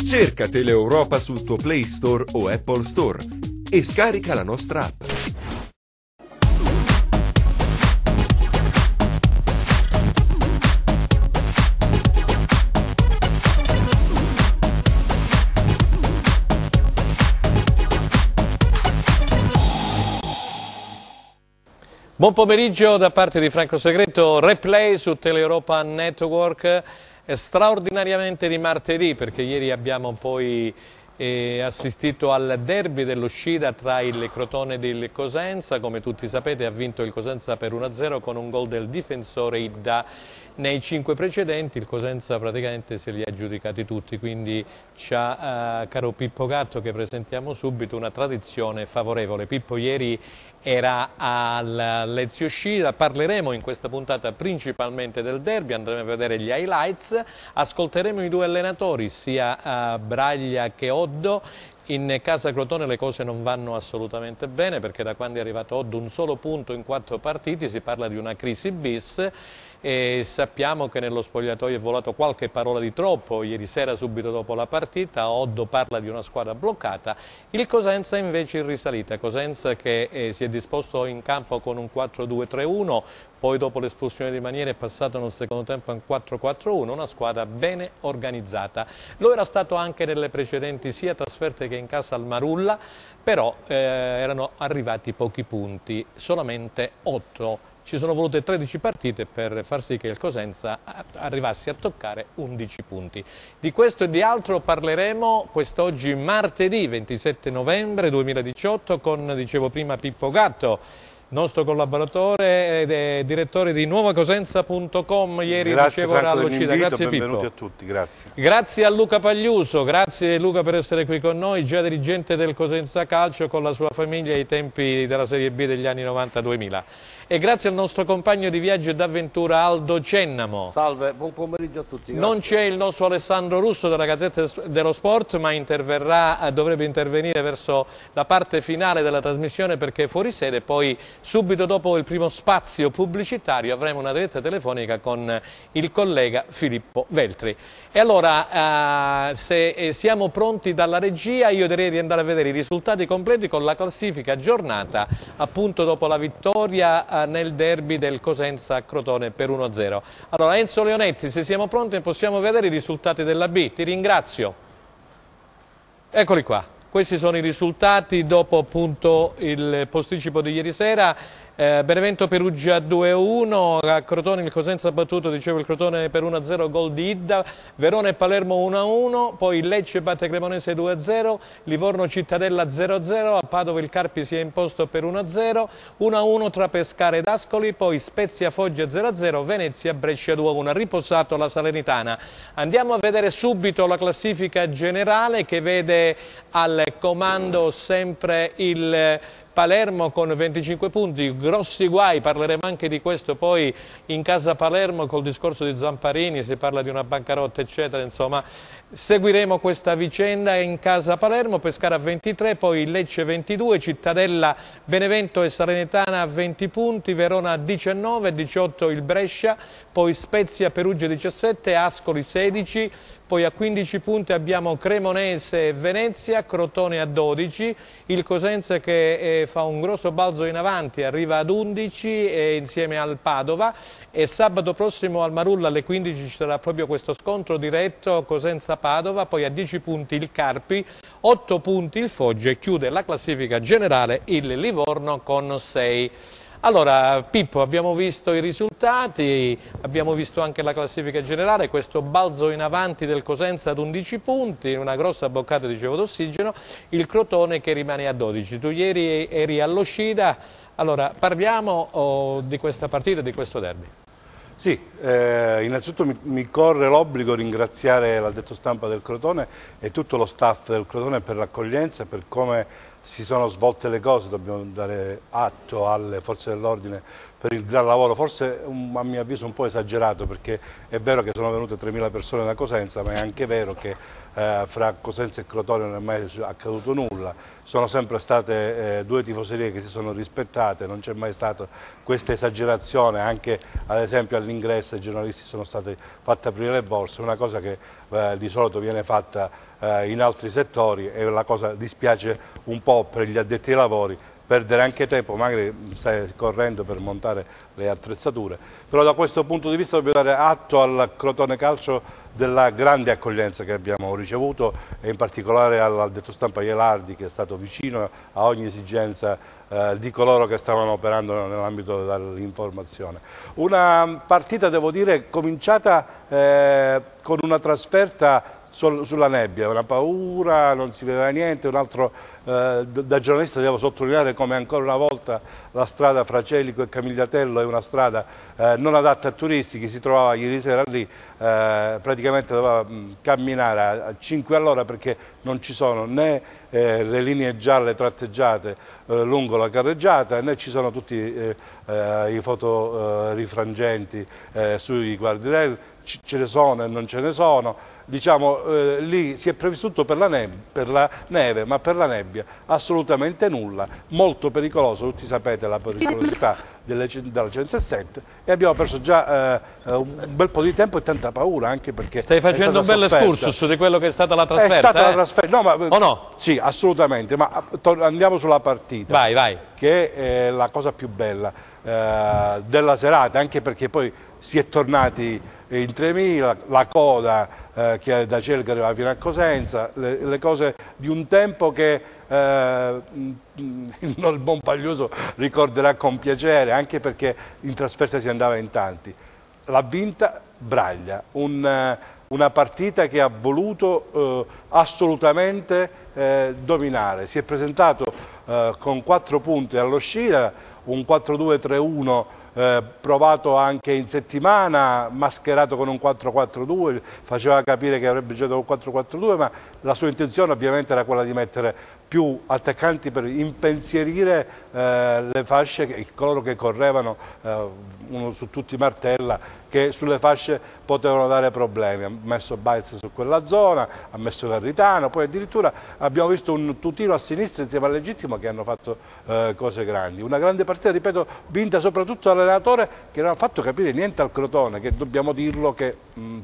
Cerca Teleeuropa sul tuo Play Store o Apple Store e scarica la nostra app. Buon pomeriggio da parte di Franco Segreto, replay su Teleeuropa Network, straordinariamente di martedì, perché ieri abbiamo poi assistito al derby dell'uscita tra il Crotone e il Cosenza. Come tutti sapete ha vinto il Cosenza per 1-0 con un gol del difensore Idda. Nei 5 precedenti il Cosenza praticamente se li ha giudicati tutti, quindi c'ha, caro Pippo Gatto, che presentiamo subito, una tradizione favorevole. Pippo ieri era al Lazio Scida. Parleremo in questa puntata principalmente del derby, andremo a vedere gli highlights, ascolteremo i due allenatori, sia Braglia che Oddo. In casa Crotone le cose non vanno assolutamente bene, perché da quando è arrivato Oddo un solo punto in 4 partiti, si parla di una crisi bis. E sappiamo che nello spogliatoio è volato qualche parola di troppo. Ieri sera, subito dopo la partita, Oddo parla di una squadra bloccata. Il Cosenza invece in risalita, Cosenza che si è disposto in campo con un 4-2-3-1, poi dopo l'espulsione di Manieri è passato nel secondo tempo in 4-4-1, una squadra bene organizzata. Lo era stato anche nelle precedenti sia trasferte che in casa al Marulla, però erano arrivati pochi punti, solamente 8. Ci sono volute 13 partite per far sì che il Cosenza arrivasse a toccare 11 punti. Di questo e di altro parleremo quest'oggi martedì 27 novembre 2018 con, dicevo prima, Pippo Gatto, nostro collaboratore e direttore di nuovacosenza.com. Ieri ricevo all'uscita. Grazie Pippo. Benvenuti a tutti, grazie. Grazie a Luca Pagliuso, grazie Luca per essere qui con noi, già dirigente del Cosenza Calcio con la sua famiglia ai tempi della Serie B degli anni 90-2000. E grazie al nostro compagno di viaggio e d'avventura Aldo Cennamo. Salve, buon pomeriggio a tutti. Grazie. Non c'è il nostro Alessandro Russo della Gazzetta dello Sport, ma dovrebbe intervenire verso la parte finale della trasmissione perché è fuori sede. Poi subito dopo il primo spazio pubblicitario avremo una diretta telefonica con il collega Filippo Veltri. E allora, se siamo pronti dalla regia, io direi di andare a vedere i risultati completi con la classifica aggiornata appunto dopo la vittoria nel derby del Cosenza Crotone per 1-0. Allora Enzo Leonetti, se siamo pronti possiamo vedere i risultati della B, ti ringrazio. Eccoli qua, questi sono i risultati dopo appunto il posticipo di ieri sera. Benevento Perugia 2-1, a Crotone il Cosenza ha battuto, dicevo, il Crotone per 1-0, gol di Idda. Verona e Palermo 1-1, poi Lecce batte Cremonese 2-0, Livorno Cittadella 0-0, a Padova il Carpi si è imposto per 1-0, 1-1 tra Pescara ed Ascoli, poi Spezia Foggia 0-0, Venezia Brescia 2-1, ha riposato la Salernitana. Andiamo a vedere subito la classifica generale che vede al comando sempre il Palermo con 25 punti, grossi guai, parleremo anche di questo poi in casa Palermo col discorso di Zamparini, si parla di una bancarotta eccetera, insomma seguiremo questa vicenda in casa Palermo. Pescara 23, poi Lecce 22, Cittadella, Benevento e Salernitana 20 punti, Verona 19, 18 il Brescia, poi Spezia Perugia 17, Ascoli 16, poi a 15 punti abbiamo Cremonese e Venezia, Crotone a 12, il Cosenza che fa un grosso balzo in avanti, arriva ad 11 insieme al Padova, e sabato prossimo al Marulla alle 15 ci sarà proprio questo scontro diretto Cosenza-Padova, poi a 10 punti il Carpi, 8 punti il Foggia e chiude la classifica generale il Livorno con 6. Allora Pippo, abbiamo visto i risultati, abbiamo visto anche la classifica generale, questo balzo in avanti del Cosenza ad 11 punti, una grossa boccata dicevo d'ossigeno, il Crotone che rimane a 12. Tu ieri eri allo Scida, allora parliamo di questa partita, di questo derby. Sì, innanzitutto mi corre l'obbligo di ringraziare l'addetto stampa del Crotone e tutto lo staff del Crotone per l'accoglienza, per come si sono svolte le cose. Dobbiamo dare atto alle forze dell'ordine per il gran lavoro, forse a mio avviso un po' esagerato, perché è vero che sono venute 3.000 persone da Cosenza, ma è anche vero che fra Cosenza e Crotone non è mai accaduto nulla, sono sempre state due tifoserie che si sono rispettate, non c'è mai stata questa esagerazione, anche ad esempio all'ingresso i giornalisti sono stati fatti aprire le borse, una cosa che di solito viene fatta in altri settori, e la cosa dispiace un po' per gli addetti ai lavori, perdere anche tempo, magari stai correndo per montare le attrezzature, però da questo punto di vista dobbiamo dare atto al Crotone Calcio della grande accoglienza che abbiamo ricevuto, e in particolare all'addetto stampa Ielardi, che è stato vicino a ogni esigenza di coloro che stavano operando nell'ambito dell'informazione. Una partita, devo dire, cominciata con una trasferta sulla nebbia, una paura, non si vedeva niente. Un altro, da giornalista devo sottolineare come ancora una volta la strada fra Celico e Camigliatello è una strada non adatta a turisti. Chi si trovava ieri sera lì praticamente doveva camminare a 5 all'ora, perché non ci sono né le linee gialle tratteggiate lungo la carreggiata, né ci sono tutti i fotorifrangenti sui guardrail, ce ne sono e non ce ne sono. Diciamo, lì si è previsto tutto per la neve, ma per la nebbia assolutamente nulla, molto pericoloso, tutti sapete la pericolosità della 107, e abbiamo perso già un bel po' di tempo e tanta paura, anche perché stai facendo un bel excursus di quello che è stata la trasferta? È stata la trasferta, no, ma, o no? Sì, assolutamente, ma andiamo sulla partita, vai. Che è la cosa più bella della serata, anche perché poi si è tornati in 3.000, la coda che da Celico arriva fino a Cosenza, le cose di un tempo che il buon Pagliuso ricorderà con piacere, anche perché in trasferta si andava in tanti. L'ha vinta Braglia, una partita che ha voluto assolutamente dominare, si è presentato con 4 punti all'uscita, un 4-2-3-1 provato anche in settimana, mascherato con un 4-4-2, faceva capire che avrebbe giocato con 4-4-2, ma la sua intenzione ovviamente era quella di mettere più attaccanti per impensierire le fasce, coloro che correvano, uno su tutti Martella, che sulle fasce potevano dare problemi. Ha messo Baez su quella zona, ha messo Garritano, poi addirittura abbiamo visto un Tutino a sinistra insieme al Legittimo che hanno fatto cose grandi. Una grande partita, ripeto, vinta soprattutto dall'allenatore, che non ha fatto capire niente al Crotone, che dobbiamo dirlo che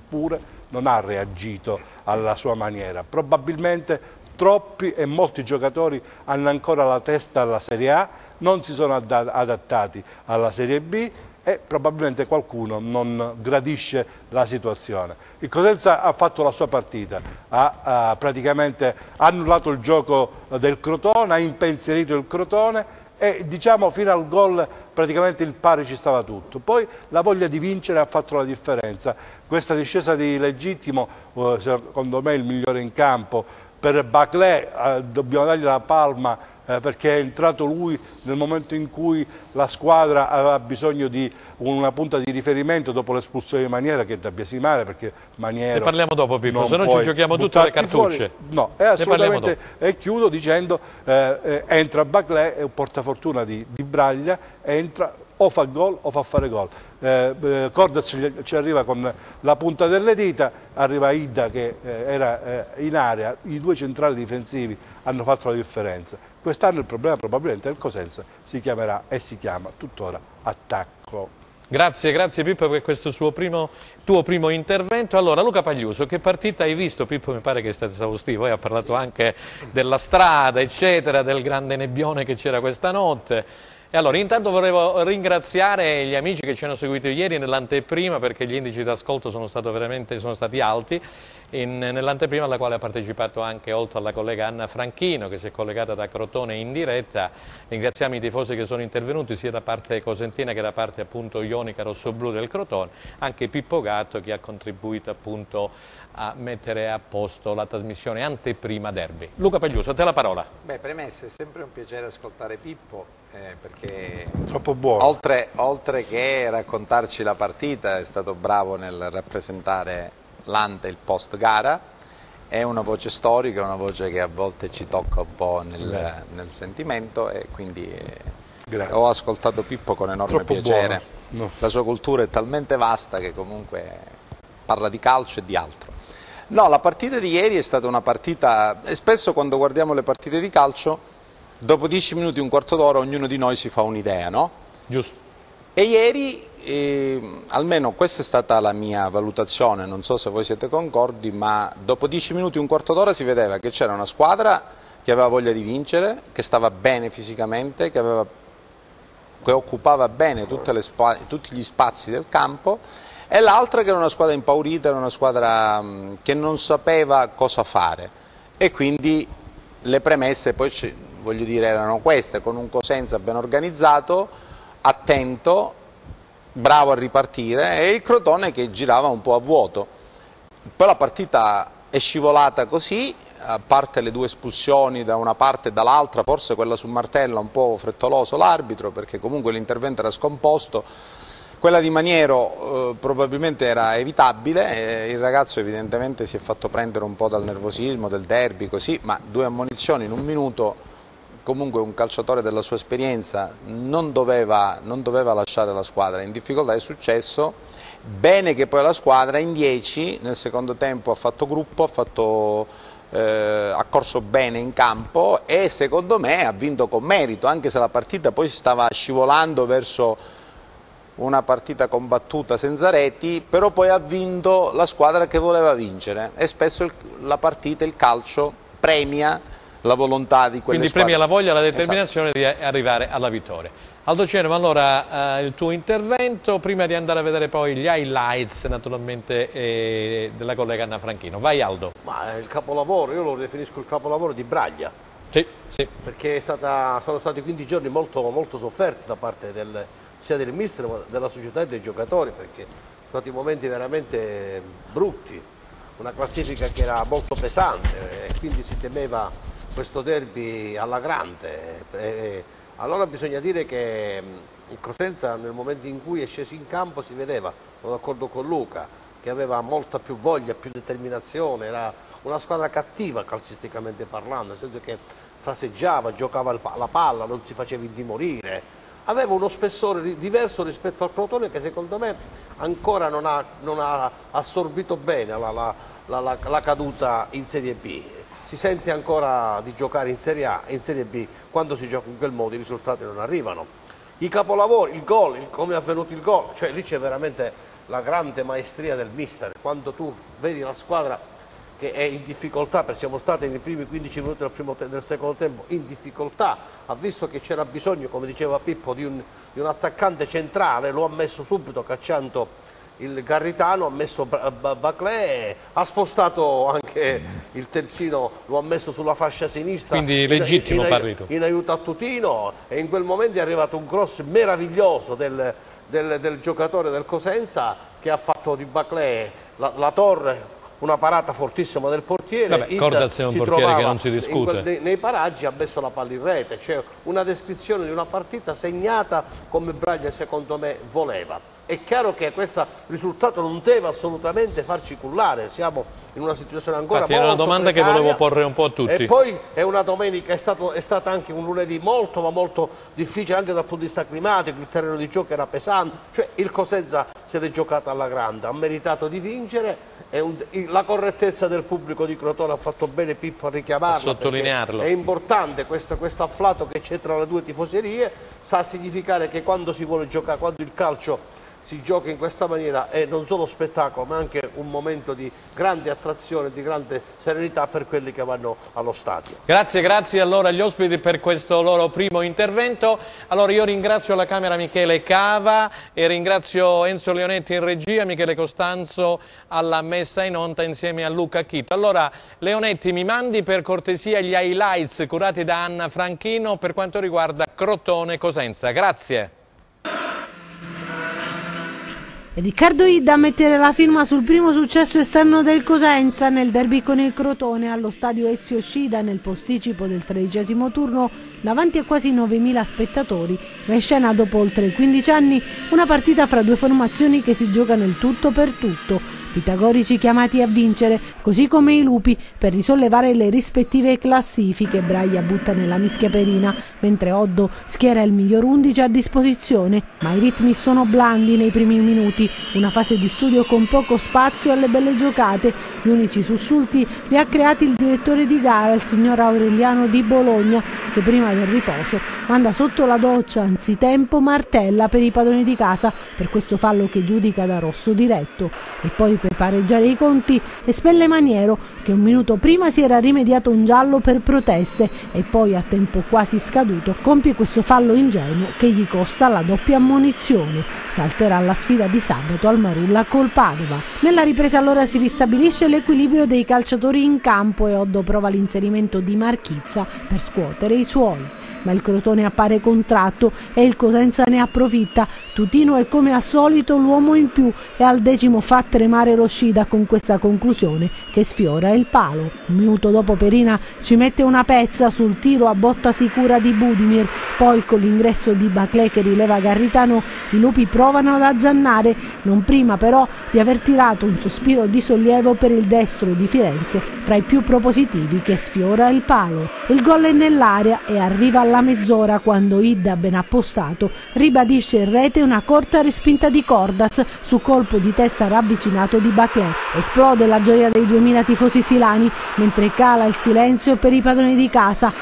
pure non ha reagito alla sua maniera. Probabilmente troppi e molti giocatori hanno ancora la testa alla Serie A, non si sono adattati alla Serie B, e probabilmente qualcuno non gradisce la situazione. Il Cosenza ha fatto la sua partita, ha praticamente annullato il gioco del Crotone, ha impensierito il Crotone, e diciamo fino al gol praticamente il pari ci stava tutto. Poi la voglia di vincere ha fatto la differenza. Questa discesa di Legittimo, secondo me il migliore in campo. Per Baclé dobbiamo dargli la palma, perché è entrato lui nel momento in cui la squadra aveva bisogno di una punta di riferimento dopo l'espulsione di Maniera, che è da biasimare, perché Maniera... Ne parliamo dopo, Pippo, se no ci giochiamo tutte le cartucce. Fuori. No, è assolutamente... E chiudo dicendo, entra Baclé, è un portafortuna di Braglia, entra, o fa gol o fa fare gol. Corda ci arriva con la punta delle dita, arriva Idda che era in area, i 2 centrali difensivi hanno fatto la differenza. Quest'anno il problema probabilmente del Cosenza si chiamerà e si chiama tuttora attacco. Grazie Pippo per questo tuo primo intervento. Allora Luca Pagliuso, che partita hai visto? Pippo mi pare che è stato esaustivo, poi ha parlato anche della strada eccetera, del grande nebbione che c'era questa notte. E allora, intanto volevo ringraziare gli amici che ci hanno seguito ieri nell'anteprima, perché gli indici d'ascolto sono stati alti, nell'anteprima alla quale ha partecipato anche, oltre alla collega Anna Franchino, che si è collegata da Crotone in diretta. Ringraziamo i tifosi che sono intervenuti sia da parte cosentina che da parte appunto ionica rossoblu del Crotone, anche Pippo Gatto che ha contribuito appunto a mettere a posto la trasmissione anteprima derby. Luca Pagliuso, a te la parola. Beh, premesse, è sempre un piacere ascoltare Pippo, perché troppo buono. Oltre che raccontarci la partita, è stato bravo nel rappresentare l'ante, il post gara, è una voce storica, una voce che a volte ci tocca un po' nel sentimento, e quindi Grazie. Ho ascoltato Pippo con enorme Troppo piacere. buono. No. La sua cultura è talmente vasta che comunque parla di calcio e di altro. No, la partita di ieri è stata una partita, e spesso quando guardiamo le partite di calcio, dopo 10 minuti, un quarto d'ora, ognuno di noi si fa un'idea, no? Giusto. E ieri, almeno questa è stata la mia valutazione, non so se voi siete concordi, ma dopo 10 minuti, un quarto d'ora si vedeva che c'era una squadra che aveva voglia di vincere, che stava bene fisicamente, che occupava bene tutti gli spazi del campo, e l'altra che era una squadra impaurita, era una squadra che non sapeva cosa fare, e quindi le premesse poi, voglio dire, erano queste, con un Cosenza ben organizzato, attento, bravo a ripartire, e il Crotone che girava un po' a vuoto. Poi la partita è scivolata così, a parte le 2 espulsioni da una parte e dall'altra, forse quella su Martella un po' frettoloso l'arbitro, perché comunque l'intervento era scomposto. Quella di Maniero probabilmente era evitabile, il ragazzo evidentemente si è fatto prendere un po' dal nervosismo del derby, così, ma 2 ammonizioni in un minuto, comunque un calciatore della sua esperienza non doveva lasciare la squadra in difficoltà. È successo, bene che poi la squadra in 10 nel secondo tempo ha fatto gruppo, ha corso bene in campo, e secondo me ha vinto con merito, anche se la partita poi si stava scivolando verso una partita combattuta senza reti, però poi ha vinto la squadra che voleva vincere, e spesso la partita, il calcio, premia la volontà di quelle Quindi squadre. premia la voglia e la determinazione, esatto, di arrivare alla vittoria. Aldo Cerno, allora il tuo intervento, prima di andare a vedere poi gli highlights naturalmente della collega Anna Franchino. Vai Aldo. Ma il capolavoro, io lo definisco il capolavoro di Braglia. Sì, sì. Perché sono stati 15 giorni molto, molto sofferti da parte sia del mister ma della società e dei giocatori, perché sono stati momenti veramente brutti, una classifica che era molto pesante, e quindi si temeva questo derby alla grande. Allora bisogna dire che il Cosenza, nel momento in cui è sceso in campo, si vedeva, sono d'accordo con Luca, che aveva molta più voglia, più determinazione, era una squadra cattiva calcisticamente parlando, nel senso che fraseggiava, giocava la palla, non si faceva indimorire, aveva uno spessore diverso rispetto al Crotone, che secondo me ancora non ha assorbito bene la caduta in Serie B. Si sente ancora di giocare in Serie A e in Serie B, quando si gioca in quel modo i risultati non arrivano. I capolavori, il gol, come è avvenuto il gol, cioè lì c'è veramente la grande maestria del mister, quando tu vedi la squadra che è in difficoltà, perché siamo stati nei primi 15 minuti del secondo tempo in difficoltà, ha visto che c'era bisogno, come diceva Pippo, di un attaccante centrale, lo ha messo subito cacciando il Garritano, ha messo Baclé, ha spostato anche il terzino, lo ha messo sulla fascia sinistra, quindi legittimo in aiuto a Tutino, e in quel momento è arrivato un cross meraviglioso del giocatore del Cosenza, che ha fatto di Baclé la torre, una parata fortissima del portiere. Vabbè, Cordaz è un portiere che non si discute. Nei paraggi ha messo la palla in rete, cioè una descrizione di una partita segnata come Braglia secondo me voleva. È chiaro che questo risultato non deve assolutamente farci cullare, siamo in una situazione ancora Infatti molto è una domanda precaria, che volevo porre un po' a tutti. E poi è una domenica, è stata anche un lunedì molto ma molto difficile anche dal punto di vista climatico, il terreno di gioco era pesante, cioè il Cosenza se l'è giocata alla grande, ha meritato di vincere, la correttezza del pubblico di Crotone ha fatto bene Pippo a richiamarla, a sottolinearlo. È importante questo afflato che c'è tra le due tifoserie, sta a significare che quando si vuole giocare, quando il calcio si gioca in questa maniera, è non solo spettacolo ma anche un momento di grande attrazione, di grande serenità per quelli che vanno allo stadio. Grazie allora agli ospiti per questo loro primo intervento. Allora io ringrazio la Camera Michele Cava e ringrazio Enzo Leonetti in regia, Michele Costanzo alla messa in onda insieme a Luca Chito. Allora Leonetti, mi mandi per cortesia gli highlights curati da Anna Franchino per quanto riguarda Crotone Cosenza. Grazie. Riccardo Idda a mettere la firma sul primo successo esterno del Cosenza nel derby con il Crotone allo stadio Ezio Scida nel posticipo del 13° turno davanti a quasi 9.000 spettatori. Va in scena dopo oltre 15 anni una partita fra due formazioni che si gioca nel tutto per tutto. pitagorici chiamati a vincere, così come i lupi, per risollevare le rispettive classifiche. Braglia butta nella mischia Perina, mentre Oddo schiera il miglior 11 a disposizione, ma i ritmi sono blandi nei primi minuti, una fase di studio con poco spazio alle belle giocate. Gli unici sussulti li ha creati il direttore di gara, il signor Aureliano di Bologna, che prima del riposo manda sotto la doccia anzitempo Martella per i padroni di casa per questo fallo che giudica da rosso diretto, e poi per pareggiare i conti espelle Maniero, che un minuto prima si era rimediato un giallo per proteste e poi a tempo quasi scaduto compie questo fallo ingenuo che gli costa la doppia ammonizione. Salterà la sfida di sabato al Marulla col Padova. Nella ripresa allora si ristabilisce l'equilibrio dei calciatori in campo e Oddo prova l'inserimento di Marchizza per scuotere i suoi, ma il Crotone appare contratto e il Cosenza ne approfitta. Tutino è come al solito l'uomo in più e al decimo fa tremare lo Scida con questa conclusione che sfiora il palo. Un minuto dopo Perina ci mette una pezza sul tiro a botta sicura di Budimir, poi con l'ingresso di Baclé che rileva Garritano i lupi provano ad azzannare, non prima però di aver tirato un sospiro di sollievo per il destro di Firenze tra i più propositivi che sfiora il palo. Il gol è nell'area e arriva alla mezz'ora quando Idda, ben appostato, ribadisce in rete una corta respinta di Cordaz su colpo di testa ravvicinato di Baclé. Esplode la gioia dei 2000 tifosi silani mentre cala il silenzio per i padroni di casa.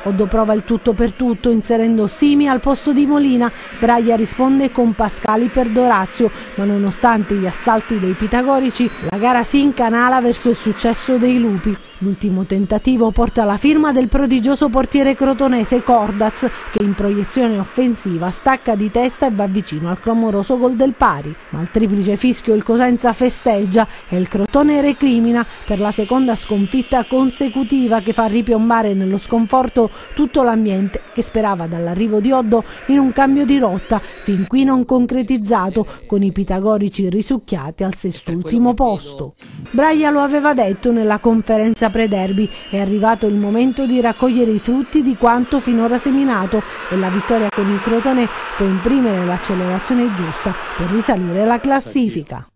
Oddo prova il tutto per tutto inserendo Simi al posto di Molina. Braglia risponde con Pascali per Dorazio, ma nonostante gli assalti dei pitagorici la gara si incanala verso il successo dei lupi. L'ultimo tentativo porta la firma del prodigioso portiere crotonese Cordaz, che in proiezione offensiva stacca di testa e va vicino al clamoroso gol del pari. Ma al triplice fischio il Cosenza festeggia e il Crotone recrimina per la seconda sconfitta consecutiva che fa ripiombare nello sconforto tutto l'ambiente che sperava dall'arrivo di Oddo in un cambio di rotta fin qui non concretizzato, con i pitagorici risucchiati al sest'ultimo posto. Braglia lo aveva detto nella conferenza pre-derby: è arrivato il momento di raccogliere i frutti di quanto finora seminato e la vittoria con il Crotone può imprimere l'accelerazione giusta per risalire la classifica.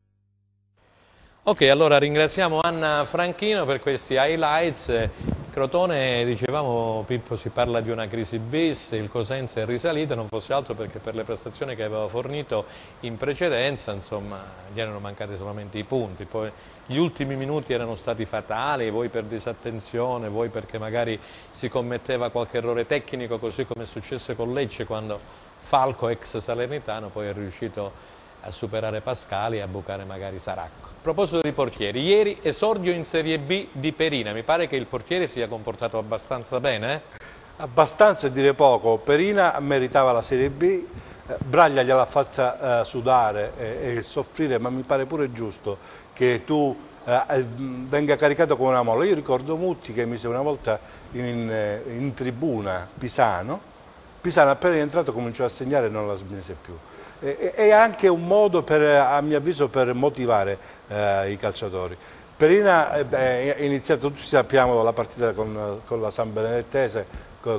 Ok, allora ringraziamo Anna Franchino per questi highlights. Crotone, dicevamo Pippo, si parla di una crisi bis, il Cosenza è risalito, non fosse altro perché per le prestazioni che aveva fornito in precedenza, insomma, gli erano mancati solamente i punti, poi gli ultimi minuti erano stati fatali, voi per disattenzione, voi perché magari si commetteva qualche errore tecnico, così come è successo con Lecce quando Falco, ex Salernitano, poi è riuscito a superare Pascali e a bucare magari Saracco. A proposito di portieri, ieri esordio in Serie B di Perina, mi pare che il portiere sia comportato abbastanza bene? Abbastanza, dire poco. Perina meritava la Serie B, Braglia gliel'ha fatta sudare e soffrire, ma mi pare pure giusto che tu venga caricato come una molla. Io ricordo Mutti che mise una volta in tribuna Pisano appena entrato cominciò a segnare e non la smise più. È anche un modo, a mio avviso, per motivare i calciatori. Perina è iniziato, tutti sappiamo la partita con la San Benedettese,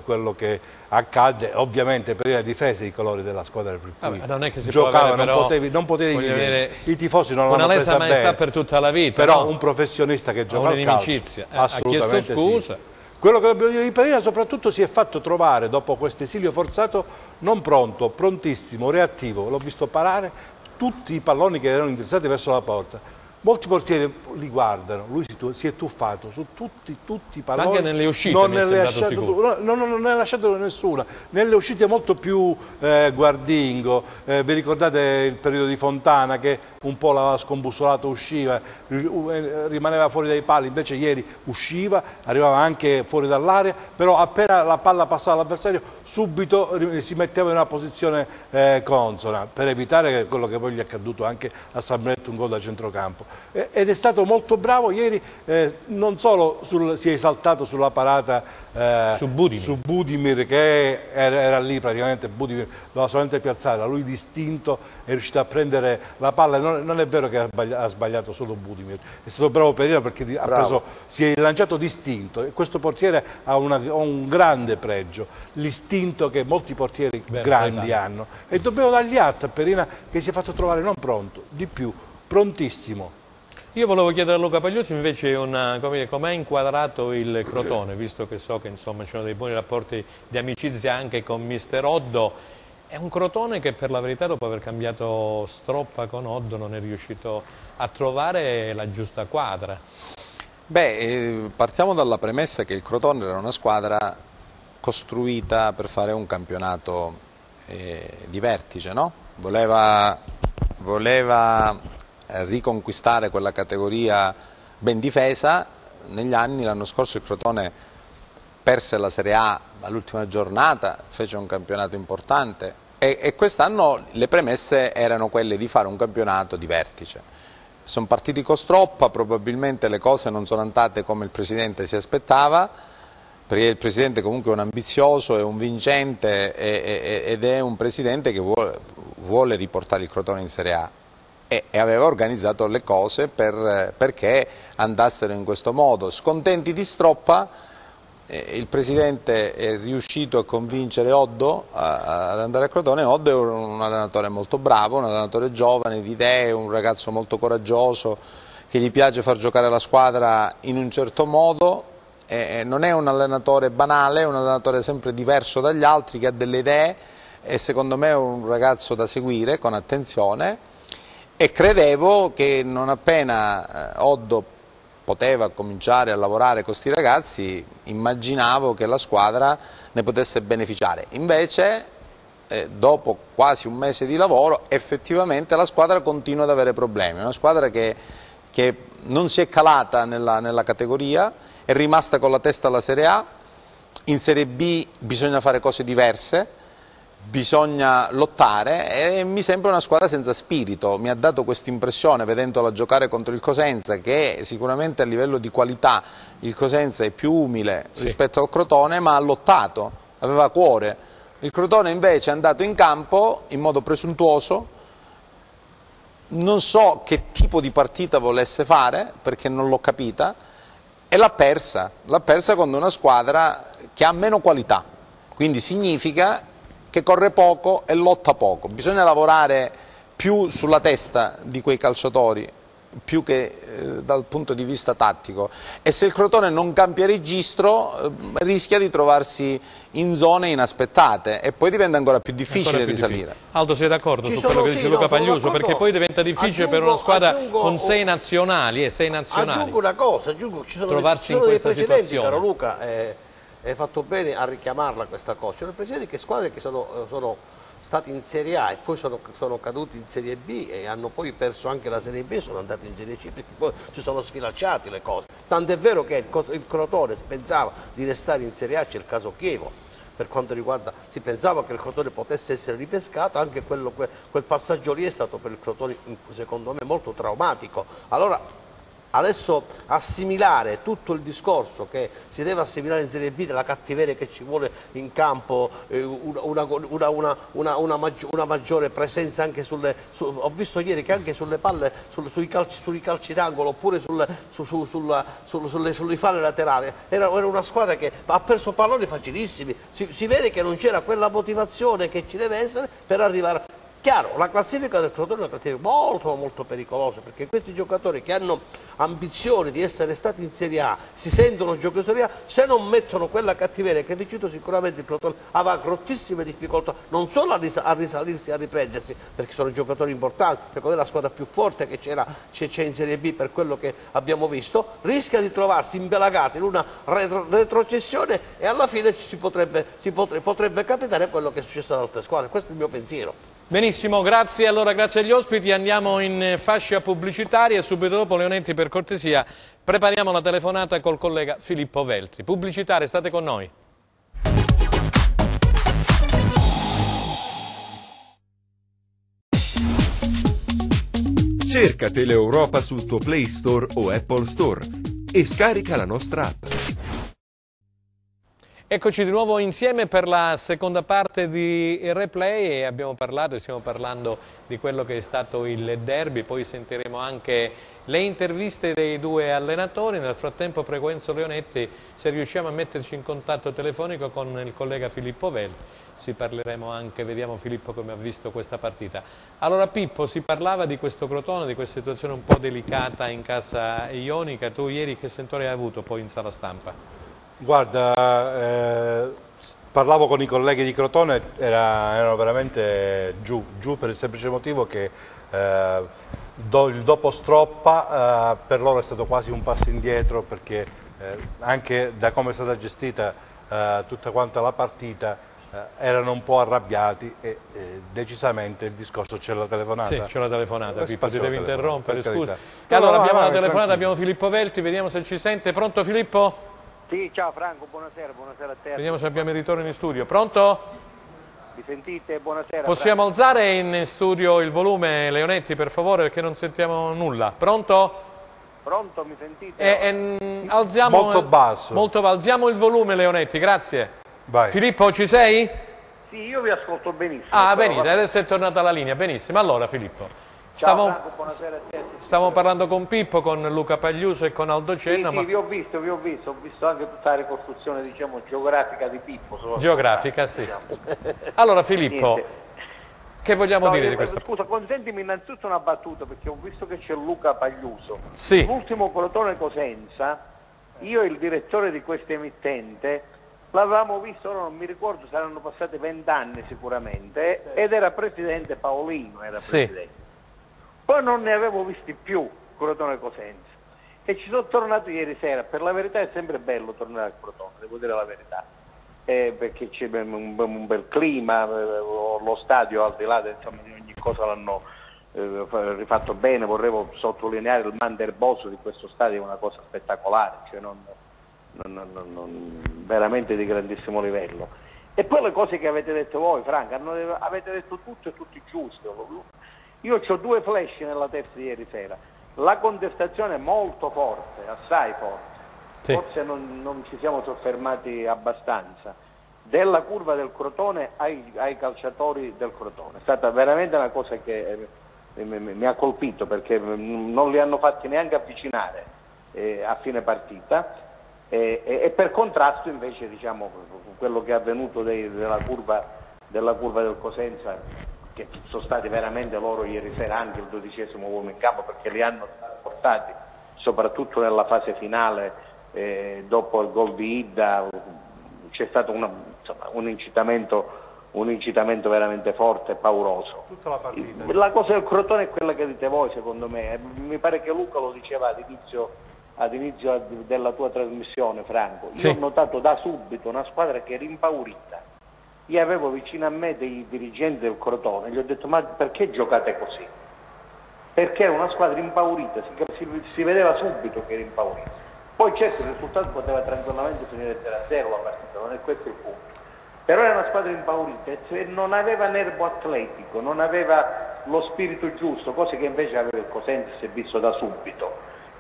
quello che accadde. Ovviamente Perina difese i colori della squadra per cui non è che si giocava, può avere, però, non potevi dire, i tifosi non l'hanno presa bene, una lesa maestà per tutta la vita, però no? Un professionista che gioca al calcio ha chiesto scusa. Sì. Quello che dobbiamo dire di Perina soprattutto si è fatto trovare dopo questo esilio forzato non pronto, prontissimo, reattivo. L'ho visto parare tutti i palloni che erano indirizzati verso la porta. Molti portieri li guardano, lui si è tuffato su tutti i palloni. Anche nelle uscite mi è sembrato sicuro. Non ne ha lasciato nessuna. Nelle uscite molto più guardingo. Vi ricordate il periodo di Fontana che un po' l'aveva scombussolato, usciva, rimaneva fuori dai pali, invece ieri usciva, arrivava anche fuori dall'area, però appena la palla passava all'avversario subito si metteva in una posizione consona, per evitare quello che poi gli è accaduto anche a San Benedetto, un gol da centrocampo. Ed è stato molto bravo ieri, non solo si è esaltato sulla parata su Budimir, che era lì praticamente, Budimir l'aveva solamente piazzata, lui distinto è riuscito a prendere la palla non è vero che ha sbagliato solo Budimir, è stato bravo Pereira perché si è lanciato distinto, e questo portiere ha un grande pregio, l'istinto che molti portieri grandi hanno, e dobbiamo dargli atto a Pereira che si è fatto trovare non pronto, di più, prontissimo. Io volevo chiedere a Luca Pagliuzzi invece come ha inquadrato il Crotone, visto che so che insomma ci sono dei buoni rapporti di amicizia anche con mister Oddo. È un Crotone che per la verità dopo aver cambiato Stroppa con Oddo non è riuscito a trovare la giusta quadra. Beh, partiamo dalla premessa che il Crotone era una squadra costruita per fare un campionato di vertice, no? Voleva riconquistare quella categoria ben difesa. Negli anni, l'anno scorso il Crotone perse la Serie A all'ultima giornata, fece un campionato importante e quest'anno le premesse erano quelle di fare un campionato di vertice. Sono partiti con Stroppa, probabilmente le cose non sono andate come il Presidente si aspettava, perché il Presidente comunque è un ambizioso, è un vincente ed è un Presidente che vuole riportare il Crotone in Serie A. E aveva organizzato le cose perché andassero in questo modo. Scontenti di Stroppa, il Presidente è riuscito a convincere Oddo ad andare a Crotone. Oddo è un allenatore molto bravo, un allenatore giovane, di idee, un ragazzo molto coraggioso, che gli piace far giocare la squadra in un certo modo. Non è un allenatore banale, è un allenatore sempre diverso dagli altri, che ha delle idee, e secondo me è un ragazzo da seguire con attenzione. E credevo che non appena Oddo poteva cominciare a lavorare con questi ragazzi, immaginavo che la squadra ne potesse beneficiare. Invece, dopo quasi un mese di lavoro, effettivamente la squadra continua ad avere problemi. È una squadra che non si è calata nella categoria, è rimasta con la testa alla Serie A. In Serie B bisogna fare cose diverse, bisogna lottare, e mi sembra una squadra senza spirito. Mi ha dato questa impressione vedendola giocare contro il Cosenza, che sicuramente a livello di qualità il Cosenza è più umile rispetto al Crotone, ma ha lottato, aveva cuore. Il Crotone invece è andato in campo in modo presuntuoso, non so che tipo di partita volesse fare perché non l'ho capita, e l'ha persa con una squadra che ha meno qualità, quindi significa che corre poco e lotta poco. Bisogna lavorare più sulla testa di quei calciatori, più che dal punto di vista tattico, e se il Crotone non cambia registro rischia di trovarsi in zone inaspettate e poi diventa ancora più difficile risalire. Aldo, sei d'accordo su quello che dice Luca Pagliuso? Perché poi diventa difficile per una squadra con 6 nazionali. Aggiungo una cosa, ci sono dei precedenti, caro Luca, hai fatto bene a richiamarla questa cosa. Ci sono precedenti che squadre che sono stati in Serie A e poi sono caduti in Serie B e hanno poi perso anche la Serie B e sono andati in Serie C, perché poi si sono sfilacciati le cose. Tant'è vero che il Crotone pensava di restare in Serie A, c'è il caso Chievo. Per quanto riguarda, si pensava che il Crotone potesse essere ripescato, anche quel passaggio lì è stato per il Crotone, secondo me, molto traumatico. Allora, adesso assimilare tutto il discorso che si deve assimilare in Serie B, della cattiveria che ci vuole in campo, una maggiore presenza anche ho visto ieri che anche sulle palle, sui calci d'angolo, oppure sulle falle laterali, era una squadra che ha perso palloni facilissimi, si vede che non c'era quella motivazione che ci deve essere per arrivare. Chiaro, la classifica del Crotone è una classifica molto molto pericolosa, perché questi giocatori che hanno ambizioni di essere stati in Serie A, si sentono giocatori in Serie A, se non mettono quella cattiveria che dicevo, sicuramente il Crotone avrà grossissime difficoltà non solo a risalirsi, a riprendersi, perché sono giocatori importanti, perché è la squadra più forte che c'è in Serie B per quello che abbiamo visto, rischia di trovarsi imbelagato in una retrocessione e alla fine potrebbe capitare quello che è successo ad altre squadre. Questo è il mio pensiero. Benissimo, grazie. Allora, grazie agli ospiti, andiamo in fascia pubblicitaria e subito dopo, Leonetti, per cortesia, prepariamo la telefonata col collega Filippo Veltri. Pubblicitaria, state con noi. Cerca Teleeuropa sul tuo Play Store o Apple Store e scarica la nostra app. Eccoci di nuovo insieme per la seconda parte di Replay e abbiamo parlato e stiamo parlando di quello che è stato il derby, poi sentiremo anche le interviste dei due allenatori. Nel frattempo prego Enzo Leonetti se riusciamo a metterci in contatto telefonico con il collega Filippo Velti, ci parleremo anche, vediamo Filippo come ha visto questa partita. Allora Pippo, si parlava di questo Crotone, di questa situazione un po' delicata in casa ionica, tu ieri che sentore hai avuto poi in sala stampa? Guarda, parlavo con i colleghi di Crotone, erano veramente giù per il semplice motivo che il dopo Stroppa per loro è stato quasi un passo indietro, perché anche da come è stata gestita tutta quanta la partita erano un po' arrabbiati e decisamente il discorso. C'è la telefonata? Sì, c'è la telefonata, Pippo, ti devi interrompere, scusa. E allora abbiamo la telefonata, abbiamo Filippo Velti, vediamo se ci sente. Pronto Filippo? Sì, ciao Franco, buonasera a te. Vediamo se abbiamo il ritorno in studio. Pronto? Mi sentite? Buonasera. Possiamo alzare in studio il volume, Leonetti, per favore, perché non sentiamo nulla. Pronto? Pronto, mi sentite? Alziamo, molto basso. Alziamo il volume, Leonetti, grazie. Vai. Filippo, ci sei? Sì, io vi ascolto benissimo. Ah, benissimo, adesso è tornata la linea, benissimo. Allora Filippo, ciao Franco, buonasera a te. Stavamo parlando con Pippo, con Luca Pagliuso e con Aldo Cenna. Sì, vi ho visto, ho visto anche tutta la ricostruzione, diciamo, geografica di Pippo. Geografica, sì. Allora Filippo, che vogliamo dire di questo? Scusa, consentimi innanzitutto una battuta, perché ho visto che c'è Luca Pagliuso. Sì. L'ultimo Crotone Cosenza, io e il direttore di questa emittente l'avevamo visto, ora non mi ricordo, saranno passati 20 anni sicuramente, ed era presidente Paolino, presidente. Poi non ne avevo visti più Crotone Cosenza e ci sono tornato ieri sera. Per la verità è sempre bello tornare a Crotone, devo dire la verità, perché c'è un bel clima, lo stadio al di là insomma, di ogni cosa l'hanno rifatto bene. Vorrei sottolineare il manderboso di questo stadio, è una cosa spettacolare, cioè veramente di grandissimo livello. E poi le cose che avete detto voi, Franco, avete detto tutto e tutti giusto. Io ho due flash nella testa di ieri sera. La contestazione è molto forte, assai forte. Sì. Forse non ci siamo soffermati abbastanza. Della curva del Crotone ai calciatori del Crotone. È stata veramente una cosa che mi ha colpito, perché non li hanno fatti neanche avvicinare a fine partita. E per contrasto invece, diciamo, quello che è avvenuto della curva del Cosenza, che sono stati veramente loro ieri sera anche il 12° uomo in campo, perché li hanno portati soprattutto nella fase finale, dopo il gol di Idda c'è stato un incitamento veramente forte e pauroso. Tutta la partita. La cosa del Crotone è quella che dite voi, secondo me. Mi pare che Luca lo diceva all'inizio della tua trasmissione, Franco. Io ho notato da subito una squadra che era impaurita. Io avevo vicino a me dei dirigenti del Crotone, gli ho detto: ma perché giocate così? Perché era una squadra impaurita, si vedeva subito che era impaurita. Poi certo il risultato poteva tranquillamente finire 0-0 la partita, non è questo il punto. Però era una squadra impaurita e non aveva nervo atletico, non aveva lo spirito giusto, cose che invece aveva il Cosenza, si è visto da subito.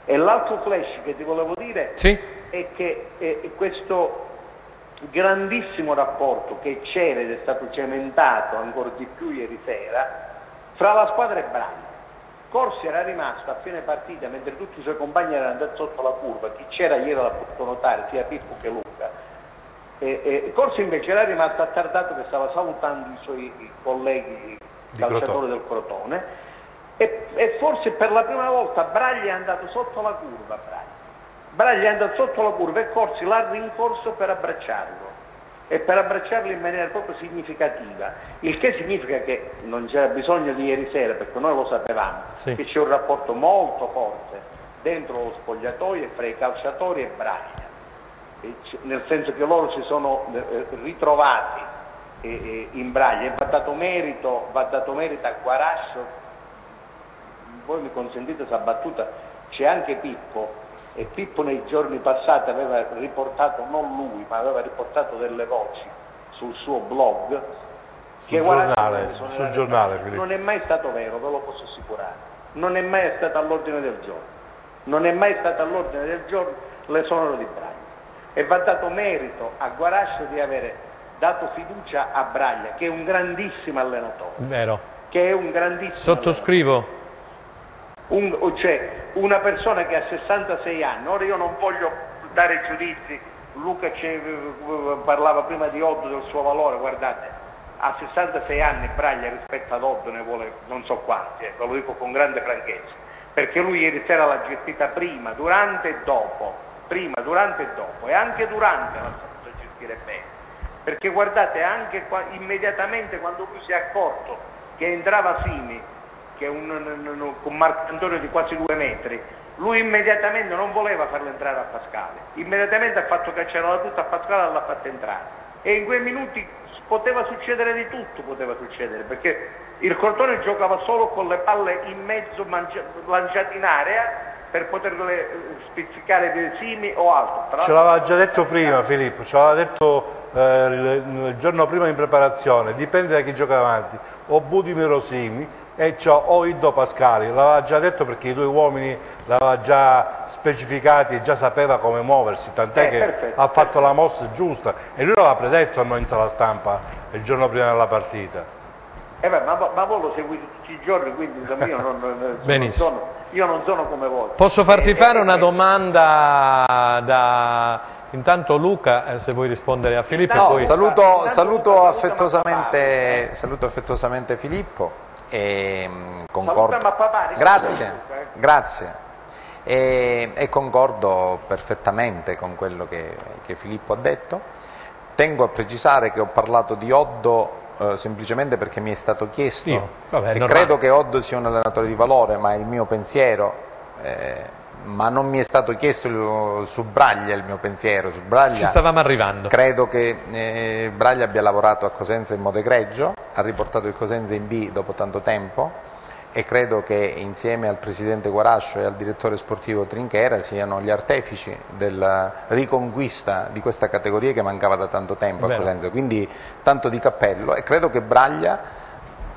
E l'altro flash che ti volevo dire è che questo grandissimo rapporto che c'era ed è stato cementato ancora di più ieri sera fra la squadra e Braglia. Corsi era rimasto a fine partita, mentre tutti i suoi compagni erano andati sotto la curva, chi c'era ieri l'ha potuto notare, sia Pippo che Luca, Corsi invece era rimasto attardato, che stava salutando i suoi colleghi calciatori del Crotone, e forse per la prima volta Braglia è andato sotto la curva, Braglia è andato sotto la curva e Corsi l'ha rincorso per abbracciarlo, e per abbracciarlo in maniera proprio significativa, il che significa che non c'era bisogno di ieri sera, perché noi lo sapevamo, che c'è un rapporto molto forte dentro lo spogliatoio e fra i calciatori e Braglia, nel senso che loro si sono ritrovati in Braglia, e va dato merito a Guarascio. Voi mi consentite questa battuta, c'è anche Pippo, e Pippo nei giorni passati aveva riportato, non lui, ma aveva riportato delle voci sul suo blog, sul giornale Filippo. Non è mai stato vero, ve lo posso assicurare, non è mai stato all'ordine del giorno, non è mai stato all'ordine del giorno l'esonero di Braglia. e va dato merito a Guarascio di avere dato fiducia a Braglia, che è un grandissimo allenatore. Vero. Che è un grandissimo Sottoscrivo. Cioè, una persona che ha 66 anni, ora io non voglio dare giudizi, Luca parlava prima di Oddo, del suo valore, guardate, a 66 anni Braglia rispetto ad Oddo ne vuole non so quanti, ve lo dico con grande franchezza, perché lui ieri sera l'ha gestita prima, durante e dopo, e anche durante l'ha saputo gestire bene, perché guardate, anche immediatamente quando lui si è accorto che entrava Simi, che è un marcantorio di quasi 2 metri, lui immediatamente non voleva farlo entrare a Pascale, immediatamente ha fatto cacciare la tutta a Pascale e l'ha fatta entrare, e in quei minuti poteva succedere di tutto, perché il Crotone giocava solo con le palle in mezzo lanciate in area per poterle spizzicare dei Simi o altro. Ce l'aveva già detto prima Filippo, ce l'aveva detto il giorno prima in preparazione, dipende da chi gioca avanti, o Budimir o Simi, e o Iddo Pascali, l'aveva già detto perché i 2 uomini l'aveva già specificati e già sapeva come muoversi, tant'è che perfetto, ha fatto la mossa giusta e lui l'aveva predetto a noi in sala stampa il giorno prima della partita. Ma voi lo seguite tutti i giorni, quindi io non sono come voi. Posso farti fare una domanda da intanto Luca, se vuoi rispondere a Filippo? No, e poi... saluto affettuosamente Filippo e concordo. Grazie. E concordo perfettamente con quello che Filippo ha detto. Tengo a precisare che ho parlato di Oddo semplicemente perché mi è stato chiesto, e credo che Oddo sia un allenatore di valore, ma è il mio pensiero, ma non mi è stato chiesto su Braglia il mio pensiero. Su Braglia ci stavamo arrivando. Credo che Braglia abbia lavorato a Cosenza in modo egregio, ha riportato il Cosenza in B dopo tanto tempo, e credo che insieme al presidente Guarascio e al direttore sportivo Trinchera siano gli artefici della riconquista di questa categoria che mancava da tanto tempo a Cosenza, quindi tanto di cappello, e credo che Braglia